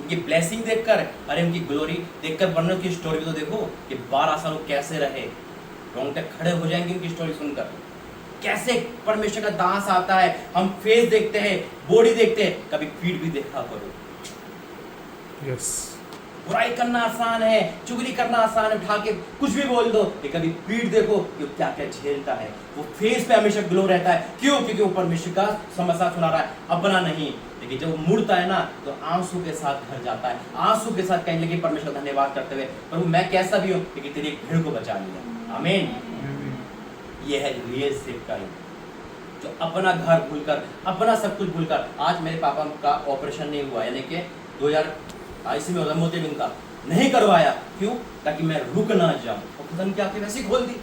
उनकी ब्लेसिंग देखकर, अरे उनकी ग्लोरी देखकर बनने की स्टोरी भी तो देखो कि 12 साल कैसे रहे। रोंगटे खड़े हो जाएंगे उनकी स्टोरी सुनकर, कैसे परमेश्वर का दास आता है। हम फेस देखते हैं, बॉडी देखते हैं, कभी पीठ भी देखा करो। यस, बुराई करना आसान है, चुगली करना आसान है, उठा के कुछ भी बोल दो, लेकिन कभी पीठ देखो कि क्या क्या झेलता है। वो फेस पे हमेशा ग्लो रहता है। क्यों? क्योंकि वो परमेश्वर का समाचार सुना रहा है, अपना नहीं। लेकिन जब वो मुड़ता है ना, तो आंसू के साथ घर जाता है, आंसू के साथ कहने लगे परमेश्वर का धन्यवाद करते हुए, प्रभु मैं कैसा भी हूँ लेकिन तेरी एक भीड़ को बचा लिया। आमीन। ये है रियल सेवकाई, जो अपना घर भूलकर, अपना सब कुछ भूलकर। आज मेरे पापा का ऑपरेशन नहीं हुआ, यानी कि 2022 में मोतियाबिंद का नहीं करवाया। क्यों? ताकि मैं रुक ना जाऊं। और खुदा ने क्या किया, वैसे ही खोल दी,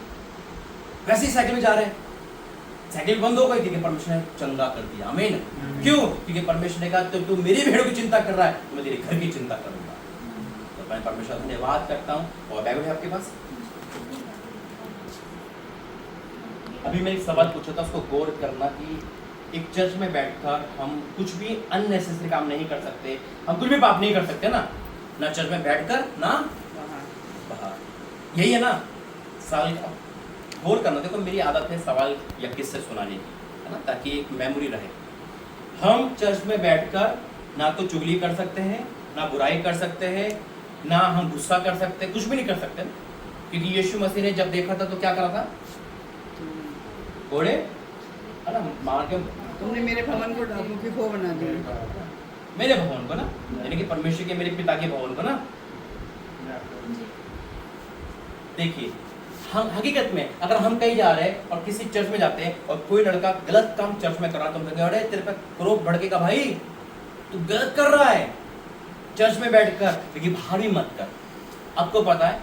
वैसे ही साइकिल में जा रहे हैं। साइकिल बंद हो गई थी कि परमेश्वर ने चंगा कर दिया। आमीन। क्यों? क्योंकि परमेश्वर ने कहा तू मेरी भेड़ों की चिंता कर रहा है, तो मैं तेरे घर की चिंता करूंगा। तो मैं परमेश्वर का धन्यवाद करता हूँ। और बाइबल है आपके पास? अभी मैं एक सवाल पूछा था, उसको गौर करना कि एक चर्च में बैठकर हम कुछ भी अननेसेसरी काम नहीं कर सकते, हम कुछ भी पाप नहीं कर सकते ना, ना चर्च में बैठकर ना बाहर। यही है ना सवाल का गौर करना। देखो मेरी आदत है सवाल या किस्से सुनाने की, है ना, ताकि एक मेमोरी रहे। हम चर्च में बैठकर ना तो चुगली कर सकते हैं, ना बुराई कर सकते हैं, ना हम गुस्सा कर सकते, कुछ भी नहीं कर सकते। क्योंकि यीशु मसीह ने जब देखा था तो क्या करा था, घोड़े है ना मार के, तुमने मेरे भवन को डाकू की खो बना दिया। मेरे भवन को ना, यानी कि परमेश्वर के, मेरे पिता के भवन को ना। देखिए हम हकीकत में अगर हम कहीं जा रहे हैं और किसी चर्च में जाते हैं और कोई लड़का गलत काम चर्च में कर रहा है, तो हम कहेंगे अरे तेरे पे क्रोध भड़केगा भाई, तू गलत कर रहा है चर्च में बैठकर, लेकिन बाहर भी मत कर। आपको पता है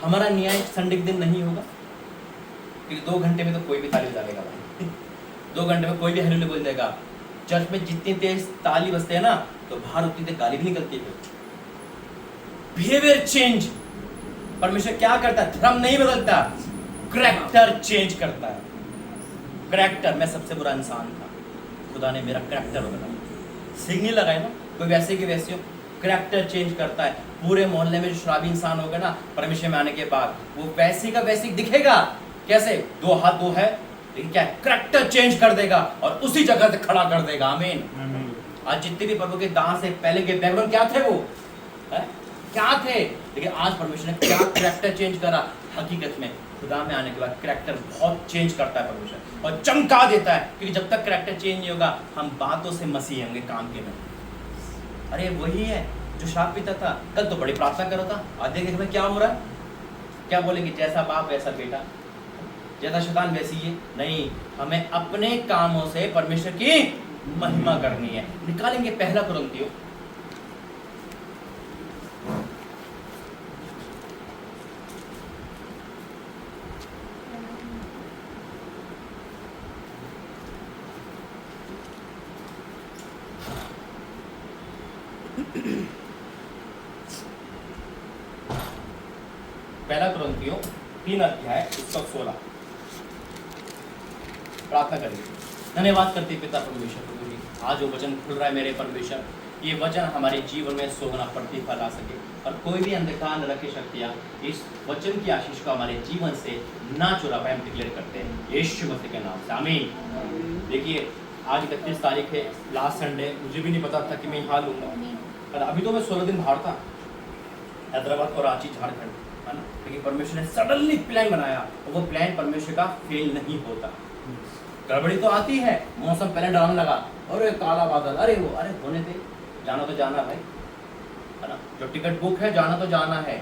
हमारा न्याय संडे के दिन नहीं होगा, क्योंकि 2 घंटे में तो कोई भी ताली बजा देगा भाई। 2 घंटे में कोई भी हालेलुया बोल देगा। चर्च में जितनी तेज ताली बजते हैं ना, तो बाहर उतनी तेज गाली भी निकलती है। Behaviour change. परमेश्वर क्या करता है, धर्म नहीं बदलता, करैक्टर चेंज करता है। करैक्टर, मैं सबसे बुरा इंसान था, खुदा ने मेरा करैक्टर बनाया। सिंग नहीं लगाए ना, कोई वैसे की वैसे हो, करैक्टर चेंज करता है। पूरे मोहल्ले में जो शराबी इंसान होगा ना, परमेश्वर में आने के बाद वो वैसे का वैसे दिखेगा। कैसे? 2 हाथ 2 है, लेकिन क्या है? करैक्टर चेंज कर देगा और उसी जगह से खड़ा कर देगा। आमीन। आज जितने भी प्रभु के दास से पहले के बैकग्राउंड क्या थे, वो है? क्या थे, लेकिन आज परमेश्वर ने क्या करैक्टर चेंज करा। हकीकत में खुदा में आने के बाद करैक्टर बहुत चेंज करता है परमेश्वर, और चमका देता है। क्योंकि जब तक करैक्टर चेंज नहीं होगा, हम बातों से मसीह होंगे, काम के नहीं। अरे वही है जो शराब पीता था, कल तो बड़ी प्रार्थना कर रहा था, आज देख में क्या हो रहा है। क्या बोलेंगे? जैसा बाप वैसा बेटा, जैसा शैतान वैसी है। नहीं, हमें अपने कामों से परमेश्वर की महिमा करनी है। निकालेंगे 1 कुरिन्थियों, पहला कुरिन्थियों 3 अध्याय 16। प्रार्थना करिए। धन्यवाद करते पिता परमेश्वर प्रभु जी, आज वो वचन खुल रहा है मेरे परमेश्वर। ये वचन हमारे जीवन में सोना प्रतिफल ला सके, और कोई भी अंधकार न रखे शक्तियाँ इस वचन की आशीष को हमारे जीवन से ना चुरा पाए, हम डिक्लेयर करते हैं यीशु मसीह के नाम से, आमीन। देखिए, आज 31 तारीख है, लास्ट संडे। मुझे भी नहीं पता था कि मैं यहाँ लूँगा, और अभी तो मैं 16 दिन बाहर था, हैदराबाद और रांची, झारखंड, है ना। लेकिन परमेश्वर ने सडनली प्लान बनाया, और वो प्लान परमेश्वर का फेल नहीं होता। गड़बड़ी तो आती है, मौसम पहले डराने लगा, अरे काला बादल, अरे वो, अरे होने दे, जाना तो जाना भाई, है ना। जो टिकट बुक है, जाना तो जाना है।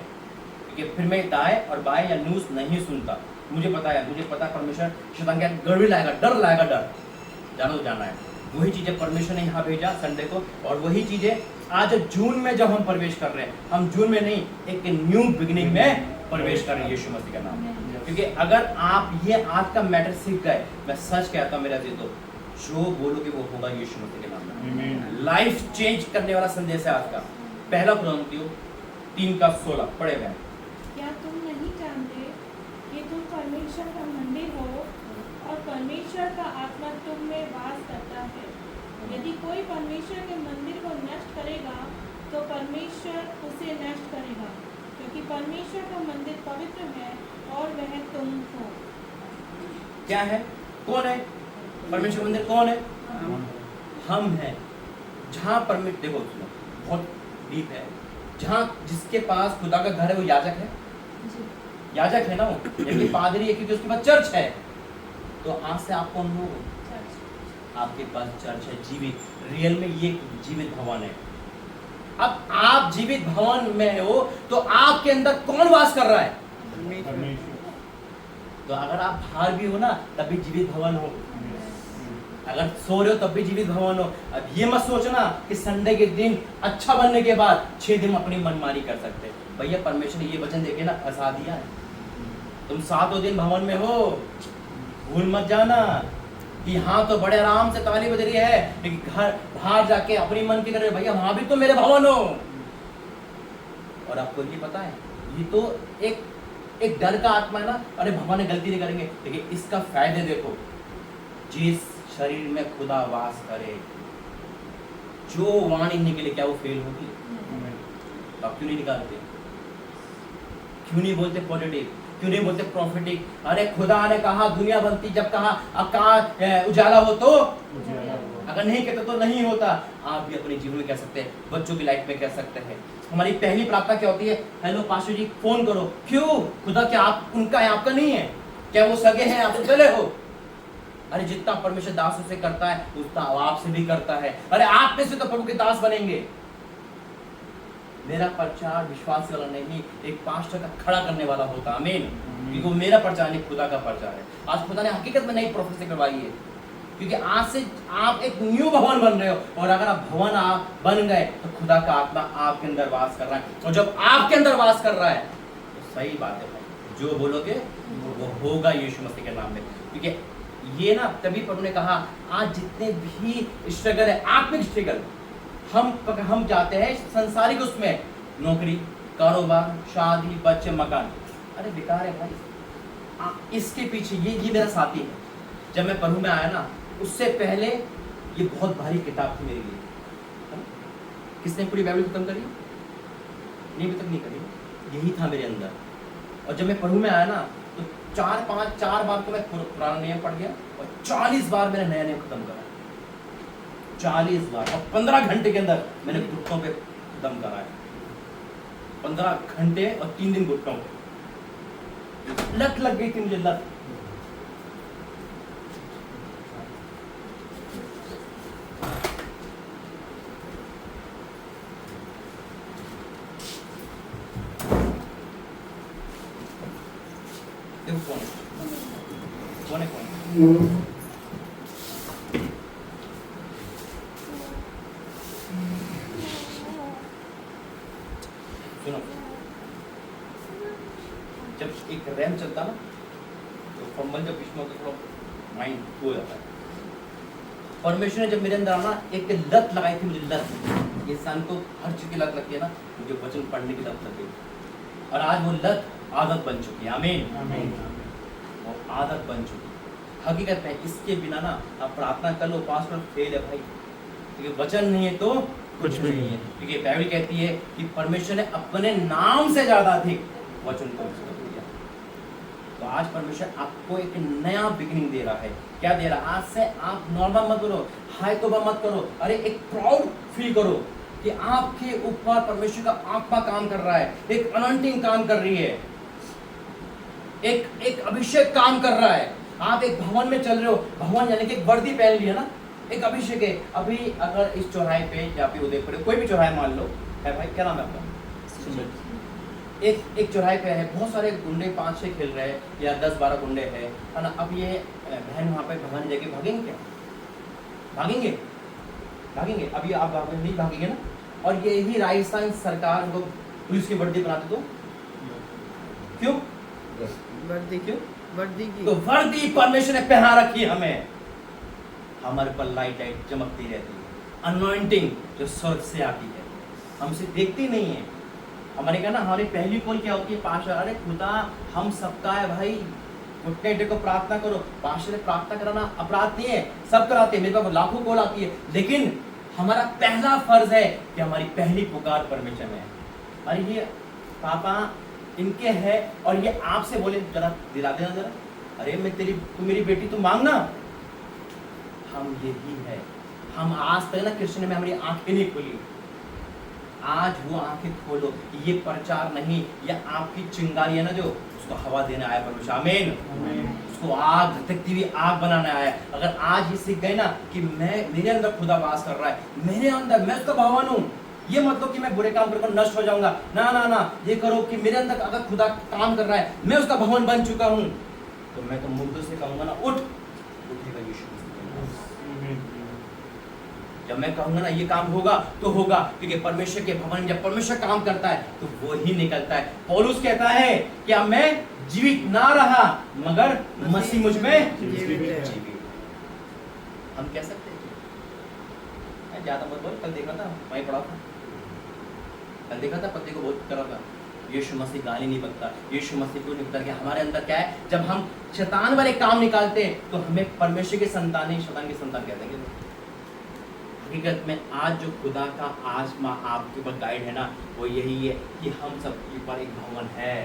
क्योंकि फिर मैं दाएं और बाएं या न्यूज़ नहीं सुनता। मुझे पता है परमेश्वर शैतान क्या गड़बड़ी लाएगा, डर लाएगा, डर, जाना तो जाना है। वही चीज़ें परमेश्वर ने यहाँ भेजा संडे को, और वही चीज़ें आज जून में जब हम प्रवेश कर रहे हैं, हम जून में नहीं, एक न्यू बिगिनिंग में प्रवेश कर रहे हैं यीशु मसीह का नाम। क्योंकि अगर आप ये आज का मैटर सीख गए, मैं सच कहता हूँ मेरा जी, तो जो बोलोगे वो होगा यीशु मसीह के नाम में। लाइफ चेंज करने वाला संदेश है आज का। 1 कुरिन्थियों 3:16 पढ़े हुए। क्या तुम नहीं जानते कि तुम परमेश्वर का मंदिर हो और परमेश्वर का आत्मा तुम में वास करता है? यदि कोई परमेश्वर के मंदिर को नष्ट करेगा तो परमेश्वर उसे नष्ट करेगा, क्योंकि परमेश्वर का मंदिर पवित्र है और वह तुम हो। क्या है? कौन है परमेश्वर मंदिर? कौन है? हम हैं। जहाँ परमेश्वर, देखो सुनो, बहुत डीप है। जहाँ जिसके पास खुदा का घर है वो याजक है, याजक है ना वो, यदि पादरी है क्योंकि उसके पास चर्च है। तो आज से आप कौन हो? आपके पास चर्च है, जीवित, रियल में ये जीवित भवन है। अब आप जीवित भवन में हो तो आपके अंदर कौन वास कर रहा है? तो अगर आप बाहर भी हो ना, तब भी जीवित भवन हो। अगर सो रहे हो तब भी जीवित भवन हो। अब ये मत सोचना कि संडे के दिन अच्छा बनने के बाद 6 दिन अपनी मनमानी कर सकते। भैया परमेश्वर ने ये वचन देके ना फंसा दिया है। तुम 7 दिन भवन में हो, भूल मत जाना कि हाँ तो बड़े आराम से ताली बज रही है, लेकिन घर बाहर जाके अपनी मन की करे, भैया वहां भी तो मेरे भवन हो। और आपको ये पता है, ये तो एक डर का आत्मा है ना, अरे भगवान ने गलती नहीं करेंगे। लेकिन इसका फायदे देखो, जिस शरीर में खुदा वास करे, जो वाणी निकले क्या वो फेल होगी? आप क्यों नहीं निकालते? क्यों नहीं बोलते पॉजिटिव? क्यों नहीं बोलते प्रॉफिटिक? अरे खुदा ने कहा दुनिया बनती, जब कहा उजाला हो तो, अगर नहीं कहते तो नहीं होता। आप भी अपने जीवन में कह सकते हैं, बच्चों की लाइफ में कह सकते हैं। हमारी पहली प्रार्थना क्या होती है? हेलो पास्टर जी फोन करो। क्यों? खुदा क्या आप उनका है, आपका नहीं है? क्या वो सगे हैं, आप चले हो? अरे जितना परमेश्वर दासों से करता है उतना आपसे भी करता है। अरे आप में से तो प्रभु के दास बनेंगे। मेरा प्रचार विश्वास वाला नहीं, एक पास्टर का खड़ा करने वाला होता। आमीन। क्योंकि वो मेरा प्रचार नहीं, खुदा का प्रचार है। आज खुदा ने हकीकत में नई प्रोफेसी करवाई है, क्योंकि आज से आप एक न्यू भवन बन रहे हो। और अगर आप भवन आप बन गए तो खुदा का आत्मा आपके अंदर वास कर रहा है। और जब आपके अंदर वास कर रहा है तो सही बात है, जो बोलोगे वो होगा यीशु मसीह के नाम में। क्योंकि ये ना तभी प्रभु ने कहा, आज जितने भी स्ट्रगल है, आत्मिक स्ट्रगल, हम जाते हैं संसारिक उसमें, नौकरी, कारोबार, शादी, बच्चे, मकान, अरे बेकार है भाई। इसके पीछे ये मेरा साथी है। जब मैं प्रभु में आया ना, उससे पहले ये बहुत भारी किताब थी मेरे लिए। है ना? किसने पूरी बाइबल खत्म करी? नहीं, अभी तक नहीं करी। यही था मेरे अंदर। और जब मैं प्रभु में आया ना, तो 4 बार तो मैं पुराना नियम पढ़ गया और 40 बार मैंने नया नियम खत्म करा। 40 बार, और 15 घंटे के अंदर मैंने घुटनों पे खत्म करा है। 15 घंटे और 3 दिन घुटनों पे। लत लग गई थी मुझे, लत। देखो कौन है, कौन है, कौन है? सुनो, जब एक रैम चलता ना, तो फंबल जब बीच में होता, थोड़ा माइंड हो जाता है। परमेश्वर ने जब मेरे अंदर आना, एक लत लगाई थी मुझे, लत। इंसान को हर चीज की लत लगती है ना, मुझे वचन पढ़ने की लत लग गई। और आज वो लत आदत बन चुकी है। आमीन। वो आदत बन चुकी है। हकीकत में इसके बिना ना आप प्रार्थना कर लो, पास में फेल है भाई, क्योंकि वचन नहीं है तो कुछ भी नहीं है। क्योंकि बाइबल कहती है कि परमेश्वर ने अपने नाम से ज्यादा अधिक वचन को दिया। तो आज परमेश्वर आपको एक नया बिगिनिंग दे रहा है। क्या दे रहा है? आज से आप नॉर्मल मत करो, हाय तोबा मत करो, अरे एक प्राउड फील करो कि आपके ऊपर परमेश्वर का आत्मा काम कर रहा है, एक अनॉइंटिंग काम कर रही है, एक अभिषेक काम कर रहा है। आप एक भवन में चल रहे हो, भवन यानी कि एक वर्दी पहन लिया ना, एक अभिषेक है। अभी अगर इस चौराहे पे या फिर उदयपुर कोई भी चौराहे मान लो है, भाई क्या नाम है आपका? एक चौराहे पे है, बहुत सारे गुंडे 5-6 खेल रहे हैं या 10-12 गुंडे है ना। अब ये बहन वहाँ पे भगवान जाके भागेंगे क्या? भागेंगे? अभी आप नहीं भागेंगे ना। और यही राजस्थान सरकार को पुलिस की वर्दी बनाते तो क्यों? वर्दी क्यों? वर्दी की तो वर्दी परमेश्वर ने पहना रखी है हमें। हमारे पर लाइट चमकती रहती है, अनॉइंटिंग जो स्वर्ग से आती है, हमसे देखती नहीं है। हमारे क्या ना, हमारी पहली कॉल क्या होती है? पास्टर, अरे खुदा हम सबका है भाई, घुटने टेको प्रार्थना करो। पास्टर ने प्रार्थना कराना अपराध नहीं है, सब कराते हैं, मेरे पास लाखों कॉल आती है, लेकिन हमारा पहला फर्ज है कि हमारी पहली पुकार परमेश्वर में है। अरे ये पापा इनके है और ये आपसे बोले, जरा दिला देना जरा, अरे मैं तू मेरी बेटी तू मांगना। हम यही है। हम आज तक ना कृष्ण में हमारी आंखें नहीं खुली, आज वो आंखें खोलो। ये प्रचार नहीं, ये आपकी चिंगारी है ना, जो उसको हवा देने आया परमेश्वर। आमीन। उसको आग, धधकती हुई आग बनाने आया। अगर आज ये सीख गए ना कि मेरे अंदर खुदा वास कर रहा है, मेरे अंदर, मैं उसका भवन हूँ। ये मतलब कि मैं बुरे काम करके नष्ट हो जाऊंगा, ना, ये करो कि मेरे अंदर अगर खुदा काम कर रहा है, मैं उसका भवन बन चुका हूँ, तो मैं तो मुर्दों से कहूंगा ना, उठेगा यीशु। जब मैं कहूंगा ना ये काम होगा तो होगा, क्योंकि परमेश्वर के भवन जब परमेश्वर काम करता है तो वो ही निकलता है। पौलुस कहता है कि अब मैं जीवित ना रहा मगर मसीह मुझ में जीवित। हम कह सकते हैं ज्यादा मत बोल। कल देखा था, वहीं पढ़ा था, कल देखा था पति को बहुत करा था, यीशु मसीह गाली नहीं बकता। यीशु मसीह क्यों नहीं बकता? कि हमारे अंदर क्या है, जब हम शैतान वाले काम निकालते हैं तो हमें परमेश्वर के संतान नहीं, शैतान के संतान कहते हैं। हकीकत में आज जो खुदा का आज माँ आपके ऊपर गाइड है ना, वो यही है कि हम सब के ऊपर एक भवन है,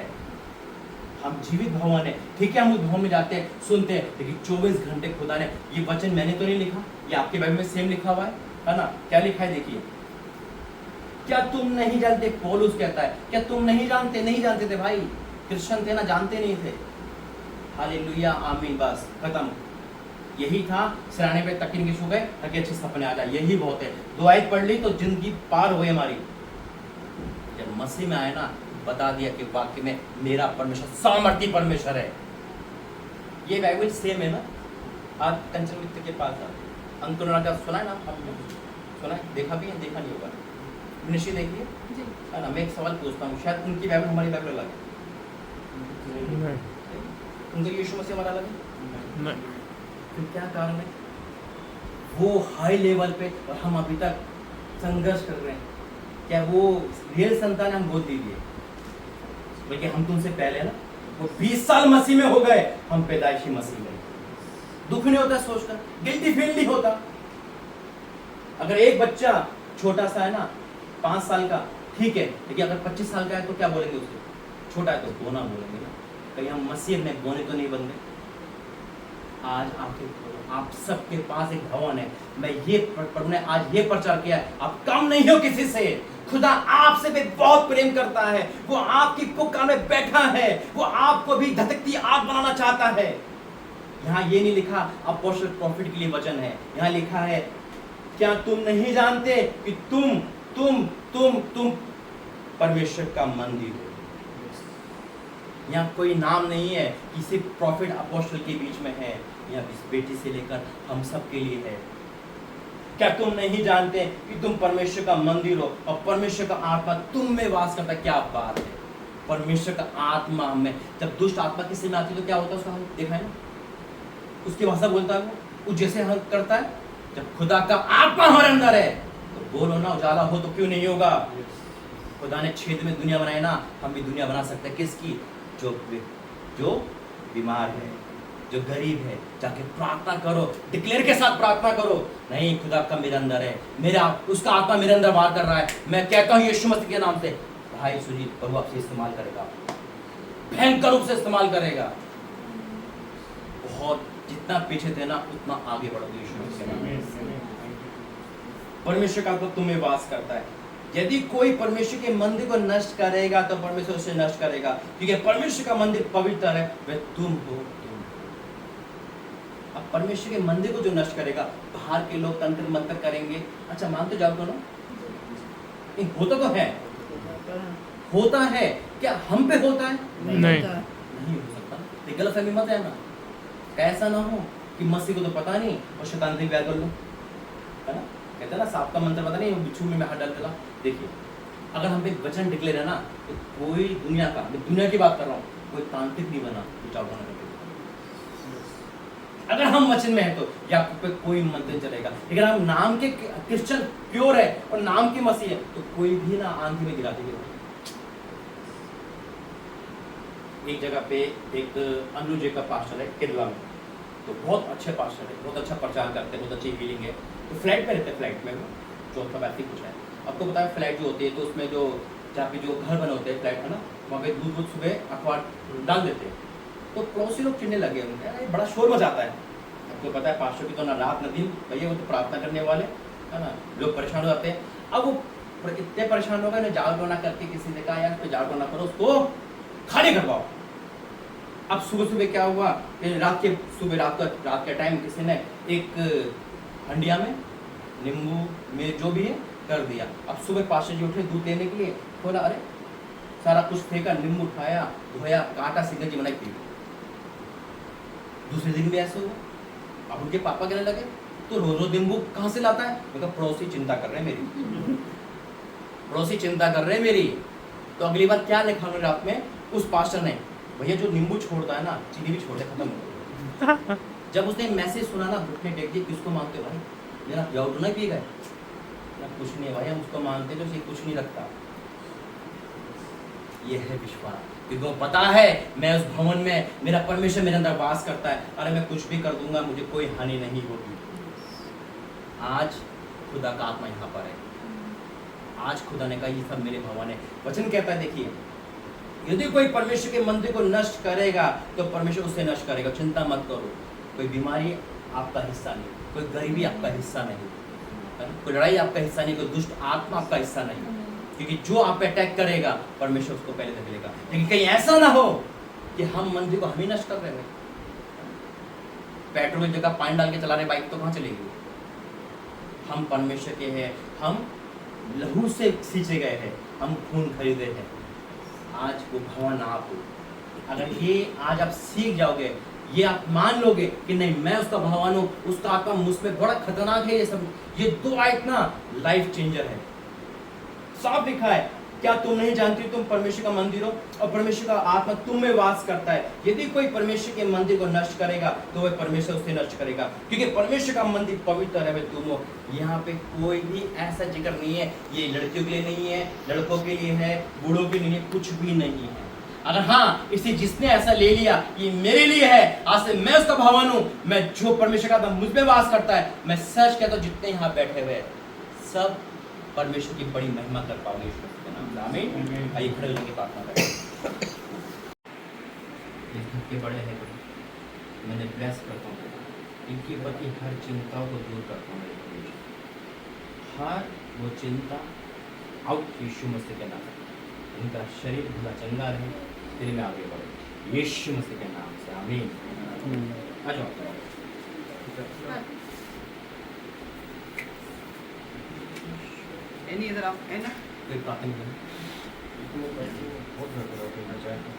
हम जीवित भवन है। ठीक है, हम उस भवन में जाते हैं, सुनते हैं, लेकिन 24 घंटे खुदा ने, ये वचन मैंने तो नहीं लिखा, ये आपके बाइबल में सेम लिखा हुआ है ना? क्या लिखा है देखिए, क्या तुम नहीं जानते? पौलुस कहता है, क्या तुम नहीं जानते? नहीं जानते थे भाई, क्रिश्चियन थे ना, जानते नहीं थे। हालेलुया, आमीन, बस खत्म। यही था, सिराने पे तकिन के सो गए ताकि अच्छे सपने आ जाए, यही बहुत है। 2 आयत पढ़ ली तो जिंदगी पार हो गई हमारी। जब मसीह में आए ना, बता दिया कि वाकई में मेरा परमेश्वर सामर्थी परमेश्वर है। ये बाइबल सेम है ना, आज कंचन मित्र के पास था, अंकुर का सुना है ना, आपने सुना है, देखा भी है, देखा नहीं होगा, निश्चय देखिए है ना। मैं एक सवाल पूछता हूँ, शायद उनकी बाइबल हमारी बाइबल अलग है, उनका यीशु मसीह हमारा अलग है, फिर क्या कारण है? वो हाई लेवल पे और हम अभी तक संघर्ष कर रहे हैं। क्या वो रियल संतान हम गोद दीजिए, बल्कि हम तुमसे पहले ना वो 20 साल मसीह में हो गए, हम पैदाइशी मसीह में। दुख नहीं होता सोचकर, गिल्टी फील नहीं होता। अगर एक बच्चा छोटा सा है ना 5 साल का, ठीक है, लेकिन अगर 25 साल का है तो क्या बोलेंगे उसको? छोटा है तो बोना बोलेंगे ना। कहीं हम मसीह में बोने तो नहीं बनते। आज आप सबके पास एक भवन है। मैं ये प्रभु ने आज ये प्रचार किया है, आप कम नहीं हो किसी से। खुदा आपसे भी बहुत प्रेम करता है। वो आपकी पुकार में बैठा है, वो आपको भी धधकती आग बनाना चाहता है। यहाँ ये नहीं लिखा अपोस्टल प्रॉफिट के लिए वचन है, यहाँ लिखा है क्या तुम नहीं जानते कि तुम परमेश्वर का मंदिर हो। यहाँ कोई नाम नहीं है कि सिर्फ प्रॉफिट अपोस्टल के बीच में है, यहाँ इस बेटी से लेकर हम सब के लिए है। क्या तुम नहीं जानते कि तुम परमेश्वर का मंदिर हो और परमेश्वर का आत्मा तुम में वास करता है? क्या बात है, परमेश्वर का आत्मा हमें, जब दुष्ट आत्मा किसी में आती है तो क्या होता है? उसका हम देखा है ना, उसकी भाषा बोलता है वो जैसे हम करता है। जब खुदा का आत्मा हमारे अंदर है तो बोलो ना, उजाला हो तो क्यों नहीं होगा। खुदा ने छेद में दुनिया बनाई ना, हम भी दुनिया बना सकते हैं। किसकी? जो बीमार है, जो गरीब है, जाके प्रार्थना करो, डिक्लेयर के साथ प्रार्थना करो। नहीं, खुदा का मेरे अंदर है, मेरा उसका आत्मा मेरे अंदर वार कर रहा है। मैं कहता हूँ यीशु मसीह के नाम से, भाई सुजीत प्रभु आपसे इस्तेमाल करेगा, भयंकर रूप से इस्तेमाल करेगा। बहुत जितना पीछे थे ना उतना आगे बढ़ोगे यीशु मसीह के नाम से। परमेश्वर का आत्मा तुम्हें वास करता है। यदि कोई परमेश्वर के मंदिर को नष्ट करेगा तो परमेश्वर उसे नष्ट करेगा, क्योंकि परमेश्वर का मंदिर पवित्र है, वह तुम हो। अब परमेश्वर के मंदिर को जो नष्ट करेगा, बाहर के लोग तंत्र मंत्र करेंगे। अच्छा मानते जाओ दोनों, होता तो है, होता है, क्या हम पे होता है? नहीं नहीं हो सकता। ये गलतफहमी मत है ना, ऐसा ना हो कि मसीह को तो पता नहीं और शैतान से प्यार कर लो, है ना। कहते हैं ना सांप का मंत्र पता नहीं, बिच्छू में हाथ डाल देगा। देखिए, अगर हम पे वचन डिक्लेयर है ना, तो कोई दुनिया का, मैं दुनिया की बात कर रहा हूँ, कोई तांत्रिक नहीं बना विचार होने का। अगर हम वचन में है तो या पे कोई मंत्र चलेगा। लेकिन हम नाम के क्रिश्चियन प्योर है और नाम के मसीह है तो कोई भी ना आंधी में गिरा देगा। एक जगह पे एक अनुजय का पास्टर है केरला में, तो बहुत अच्छे पास्टर है, बहुत अच्छा प्रचार करते हैं, बहुत अच्छी हीलिंग है। तो फ्लैट में रहते हैं, फ्लैट में चौथा व्यक्ति कुछ है। आपको पता है फ्लैट जो होती है तो उसमें जो जहाँ पे जो घर बने होते हैं फ्लैट है ना, वहाँ पे दूध सुबह अखबार डाल देते हैं। तो पड़ोसी लोग चिढ़ने लगे, उनके अरे बड़ा शोर मचाता है। आपको पता है पास्टर की तो ना रात न दिन, भैया वो तो प्रार्थना करने वाले है ना, लोग परेशान हो जाते हैं। अब वो इतने परेशान हो गए ना, जाल टोना करके किसी ने कहा यार तो जाल टोना करो, उसको खाली करवाओ। अब सुबह सुबह क्या हुआ कि रात के टाइम किसी ने एक हंडिया में नींबू में जो भी है कर दिया। अब सुबह पास्टर जी उठे दूध लेने के लिए, खोला, अरे सारा कुछ फेंका, नींबू उठाया, धोया, काटा, सिंगल बनाई, पी। दूसरे दिन भी ऐसे हुआ। अब उनके पापा कहने लगे तो रोज रोज नींबू कहाँ से लाता है? मैं कहा पड़ोसी चिंता कर रहे हैं मेरी, पड़ोसी चिंता कर रहे हैं मेरी। तो अगली बार क्या लिखा उन्होंने रात में उस पास्टर ने, भैया जो नींबू छोड़ता है ना चीनी भी छोड़ दे, खत्म हो गया। जब उसने मैसेज सुना ना, घुटने टेक दिए, किसको मानते हो भाई? मेरा प्याऊ तो नहीं पी गए ना, कुछ नहीं है भाई, हम उसको मानते जो कुछ नहीं रखता। ये है विश्वास, क्योंकि वो पता है मैं उस भवन में, मेरा परमेश्वर मेरे अंदर वास करता है। अरे मैं कुछ भी कर दूंगा, मुझे कोई हानि नहीं होगी। आज खुदा का आत्मा यहाँ पर है। आज खुदा ने कहा ये सब मेरे भवन है। वचन कहता है, देखिए यदि कोई परमेश्वर के मंदिर को नष्ट करेगा तो परमेश्वर उसे नष्ट करेगा। चिंता मत करो, कोई बीमारी आपका हिस्सा नहीं, कोई गरीबी आपका हिस्सा नहीं, कोई लड़ाई आपका हिस्सा नहीं, कोई दुष्ट आत्मा आपका हिस्सा नहीं, क्योंकि जो आप पे अटैक करेगा परमेश्वर उसको पहले धकेलेगा। लेकिन कहीं ऐसा ना हो कि हम मंदिर को हम ही नष्ट कर रहे हैं। पेट्रोल की जगह पानी डाल के चला रहे बाइक तो कहाँ चलेगी? हम परमेश्वर के हैं, हम लहू से सींचे गए हैं, हम खून खरीदे हैं। आज वो भवन आप हो। अगर ये आज आप सीख जाओगे, ये आप मान लोगे कि नहीं मैं उसका भगवान हूँ, उसका आत्मा मुझमें बड़ा खतरनाक है, ये सब, ये दो आयत ना लाइफ चेंजर है। साफ लिखा है, क्या तुम नहीं जानती तुम परमेश्वर का मंदिर हो और परमेश्वर का आत्मा तुम में वास करता है। यदि कोई परमेश्वर के मंदिर को नष्ट करेगा तो वह परमेश्वर उसे नष्ट करेगा, क्योंकि परमेश्वर का मंदिर पवित्र है, वह तुम हो। यहाँ पे कोई भी ऐसा जिक्र नहीं है ये लड़कियों के लिए नहीं है, लड़कों के लिए है, बूढ़ों के लिए नहीं है, कुछ भी नहीं है। अगर हाँ इसे जिसने ऐसा ले लिया ये मेरे लिए है, आज से मैं उसका भवन हूं, मैं जो परमेश्वर का आत्मा मुझ में वास करता है, मैं सच कहता हूं जितने यहाँ बैठे हुए हैं सब परमेश्वर की बड़ी महिमा कर पाओगे यीशु मसीह के नाम से। आमीन। आइए खड़े होकर प्रार्थना करें। के बड़े हैं प्रभु, मैंने ब्लेस करता हूँ इनके प्रति हर चिंताओं को दूर करता हूँ मेरे परमेश्वर, हर वो चिंता आउट यीशु मसीह के नाम से। इनका शरीर भला चंगा रहे, तेरे में आगे बढ़े यीशु मसीह के नाम से। आमीन। आ जाओ। Any other of any? कोई प्रार्थना करें। बहुत बड़ा होना चाहिए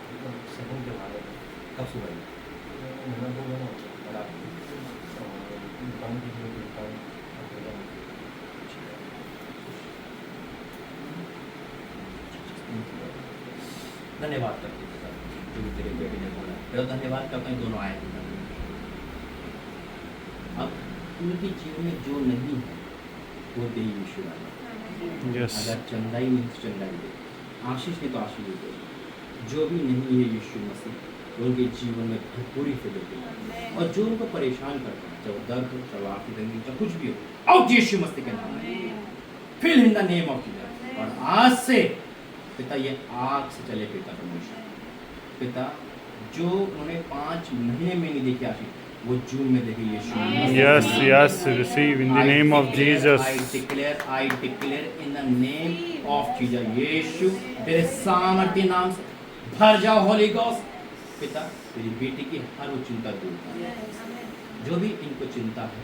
सबों के बारे में कब सुबह धन्यवाद करते हैं जो तेरे बेटे ने बोला, तेरा धन्यवाद करता हूँ दोनों आए। अब उनके जीवन में जो नहीं है वो दे यीशु। Yes. अगर चंदाई नहीं तो चंदाई दे, आशीष नहीं तो आशीष दे, जो भी नहीं है यीशु मसीह उनके जीवन में भरपूरी से देते। और जो उनको परेशान करता है, चाहे दर्द हो, चाहे आर्थिक तंगी, चाहे कुछ भी हो, आउट यीशु मसीह के नाम में, fill in the name of Jesus. और आज से पिता ये आग से चले पिता परमेश्वर, पिता जो उन्होंने 5 महीने में नहीं देखी आशीष वो जून में देखे यीशु। Yes, yes, receive in the name of Jesus. I declare in the name of Jesus. यीशु तेरे सामर्थ्य नाम से भर जाओ होली गॉस्ट। पिता तेरी बेटी की हर वो चिंता दूर कर, जो भी इनको चिंता है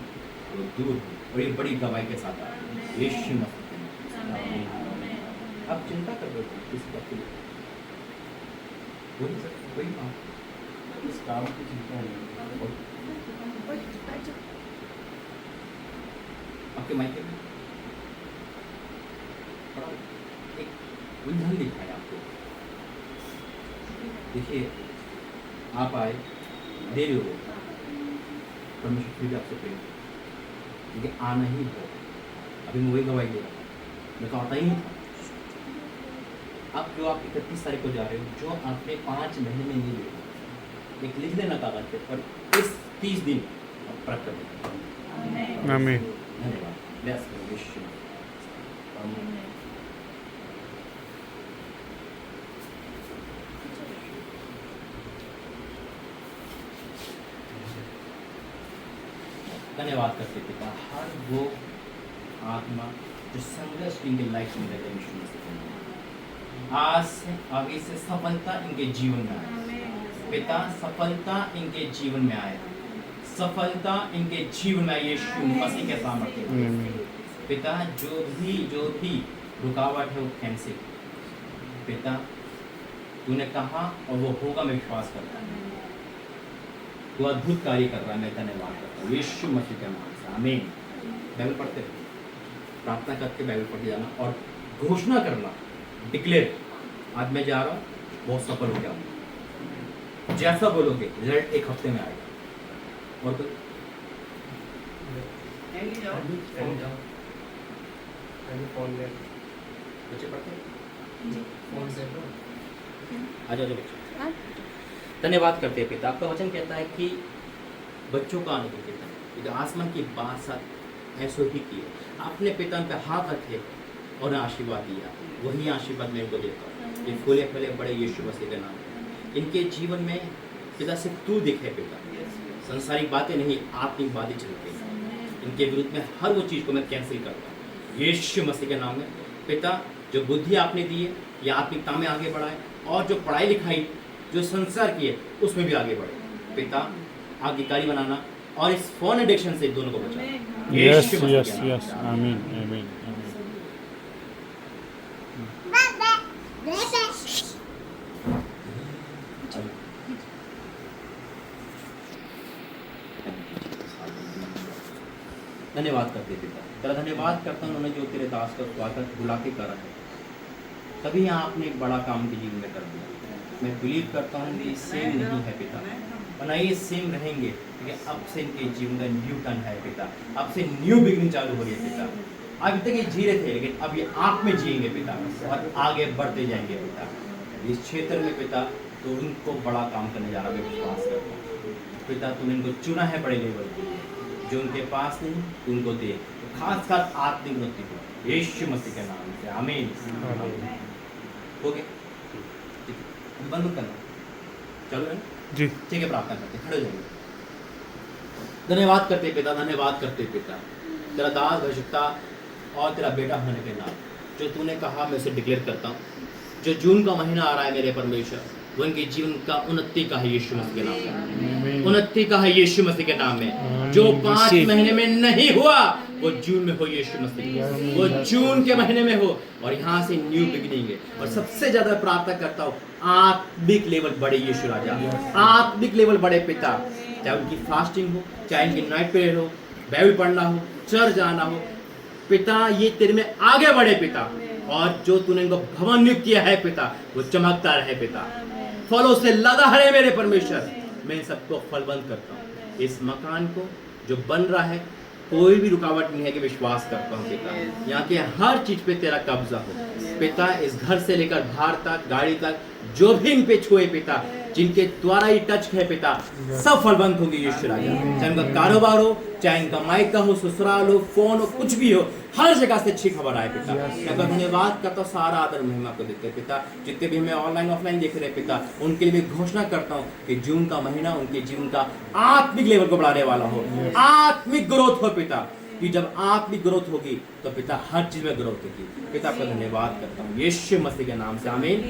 वो दूर हो और ये बड़ी गवाही के साथ आए यीशु मसीह। अब चिंता कर दो इस बात के लिए, वही काम इस काम की चिंता नहीं। आपके मायके में एक उलझन दिखा है आपको। देखिए आप आए देरी हो, परमेश्वर फिर भी आपसे प्रेम, लेकिन आना ही हो। अभी मैं वही गवाही दे रहा हूँ, मैं तो आता ही नहीं था। अब जो आप 31 तारीख को जा रहे हो, जो आपने 5 महीने में नहीं लिया, एक लिख लेना कागज पे और इस 30 दिन आप प्रकट कर देना। आमीन। धन्यवाद। Bless you, यीशु। आमीन। धन्यवाद करते पिता, हर वो आत्मा जो संघर्ष इनके लाइफ में रहते यीशु मसीह के नाम, आज से आगे से सफलता इनके जीवन में आए पिता, सफलता इनके जीवन में आए, सफलता इनके जीवन में आए यीशु मसीह के सामर्थ्य आमीन। पिता। जो भी रुकावट है वो कैंसिल पिता, तूने कहा और वो होगा, मैं विश्वास करता हूँ वो अद्भुत कार्य कर रहा है। मैं धन्यवाद करता हूँ यीशु मसीह के नाम से। आमीन। बाइबल पढ़ते रहो, प्रार्थना करके बाइबल पढ़ जाना और घोषणा करना, डिक्लेयर, आज मैं जा रहा हूँ बहुत सफल हो जाऊँगा। जैसा बोलोगे रिजल्ट 1 हफ्ते में आएगा। और कोई बच्चे पढ़ते आ जाओ बच्चे। धन्यवाद करते हैं पिता, आपका वचन कहता है कि बच्चों का आनंद देता है। तो आसमान की बात साथ ऐसो ही किए, आपने पिता पे हाथ रखे और आशीर्वाद दिया, वही आशीर्वाद मैं इनको देता हूँ। ये फूले फले बड़े यीशु मसीह के नाम, इनके जीवन में पिता सिर्फ तू दिखे पिता, संसारिक बातें नहीं आत्मिक बातें चलती हैं। इनके विरुद्ध में हर वो चीज़ को मैं कैंसिल करता हूँ यीशु मसीह के नाम में पिता। जो बुद्धि आपने दी है या आत्मिकता में आगे बढ़ाए, और जो पढ़ाई लिखाई जो संसार की है उसमें भी आगे बढ़े पिता। आज्ञाकारी बनाना और इस फोन एडिक्शन से दोनों को बचाना यस यीशु मसीह यस के नाम यस से। आमीन आमीन आमीन। धन्यवाद करते पिता, तेरा धन्यवाद करता हूँ उन्होंने जो तेरे दास का स्वागत बुला के करा है, तभी आपने एक बड़ा काम के जीवन में कर दिया। मैं बिलीव करता हूँ कि सेम नहीं है पिता, और ना ये सेम रहेंगे, क्योंकि अब से इनके जीवन का न्यू टर्न है पिता। अब से न्यू बिगिनिंग चालू हो रही है पिता। अभी तक ये जी रहे थे, लेकिन अब ये आप में जिएंगे पिता और आगे बढ़ते जाएंगे पिता। इस क्षेत्र में पिता तो उनको बड़ा काम करने जा रहा मैं विश्वास करता हूँ। पिता तूने इनको चुना है बड़े लेवल पे, जो उनके पास नहीं उनको दे, तो खास खास आत्मिक उन्नति को यीशु मसीह के नाम से आमीन। हो गया, ठीक है, बंद मत करना, चलो है ना? जी ठीक है, प्रार्थना करते खड़े हो जाएंगे। धन्यवाद करते पिता, धन्यवाद करते पिता, तेरा दास भविष्यता और तेरा बेटा होने के नाम जो तूने कहा मैं उसे डिक्लेयर करता हूँ। जो जून का महीना आ रहा है मेरे परमेश्वर, वो उनके जीवन का उन्नति का है यीशु मसीह के नाम में, उन्नति का है यीशु मसीह के नाम में। जो 5 महीने में नहीं हुआ वो जून में हो यीशु मसीह, वो जून के महीने में हो, और यहाँ से न्यू बिगिनिंग है। और सबसे ज्यादा प्रार्थना करता हूँ आत्मिक लेवल बढ़े यीशु राजा, आत्मिक लेवल बढ़े पिता, चाहे उनकी फास्टिंग हो, चाहे उनकी नाइट प्रेयर हो, बाइबल पढ़ना हो, चर्च जाना हो, पिता ये तेरे में आगे बढ़े पिता, और जो तूने इनको भवन नियुक्त किया है पिता वो चमकता रहे पिता, फलों से लदा रहे मेरे परमेश्वर। मैं इन सबको फलवंत करता हूँ, इस मकान को जो बन रहा है कोई भी रुकावट नहीं है कि विश्वास करता हूँ पिता, यहाँ के हर चीज पे तेरा कब्जा हो पिता, इस घर से लेकर बाहर तक, गाड़ी तक, जो भी इन पे छुए पिता, जिनके द्वारा ये टच है पिता, सब फलवंत होंगे यीशु राजा। चाहे उनका कारोबार हो, चाहे इनका माइका हो, ससुराल हो, फोन हो, कुछ भी हो, हर जगह से अच्छी खबर आए पिता। मैं धन्यवाद करता हूँ, सारा आदर महिमा को देते पिता। जितने भी हमें ऑनलाइन ऑफलाइन देख रहे पिता, उनके लिए मैं घोषणा करता हूँ कि जून का महीना उनके जीवन का आत्मिक लेवल को बढ़ाने वाला हो, आत्मिक ग्रोथ हो पिता, कि जब आत्मिक ग्रोथ होगी तो पिता हर चीज में ग्रोथ होगी पिता। आपका धन्यवाद करता हूँ यीशु मसीह के नाम से आमीन।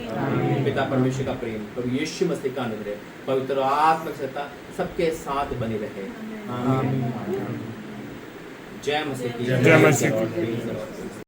पिता परमेश्वर का प्रेम, प्रभु यीशु मसीह का अनुग्रह, पवित्र आत्मा सत्ता सबके साथ बनी रहे। आमीन। जय मसीह की जय मसीह की।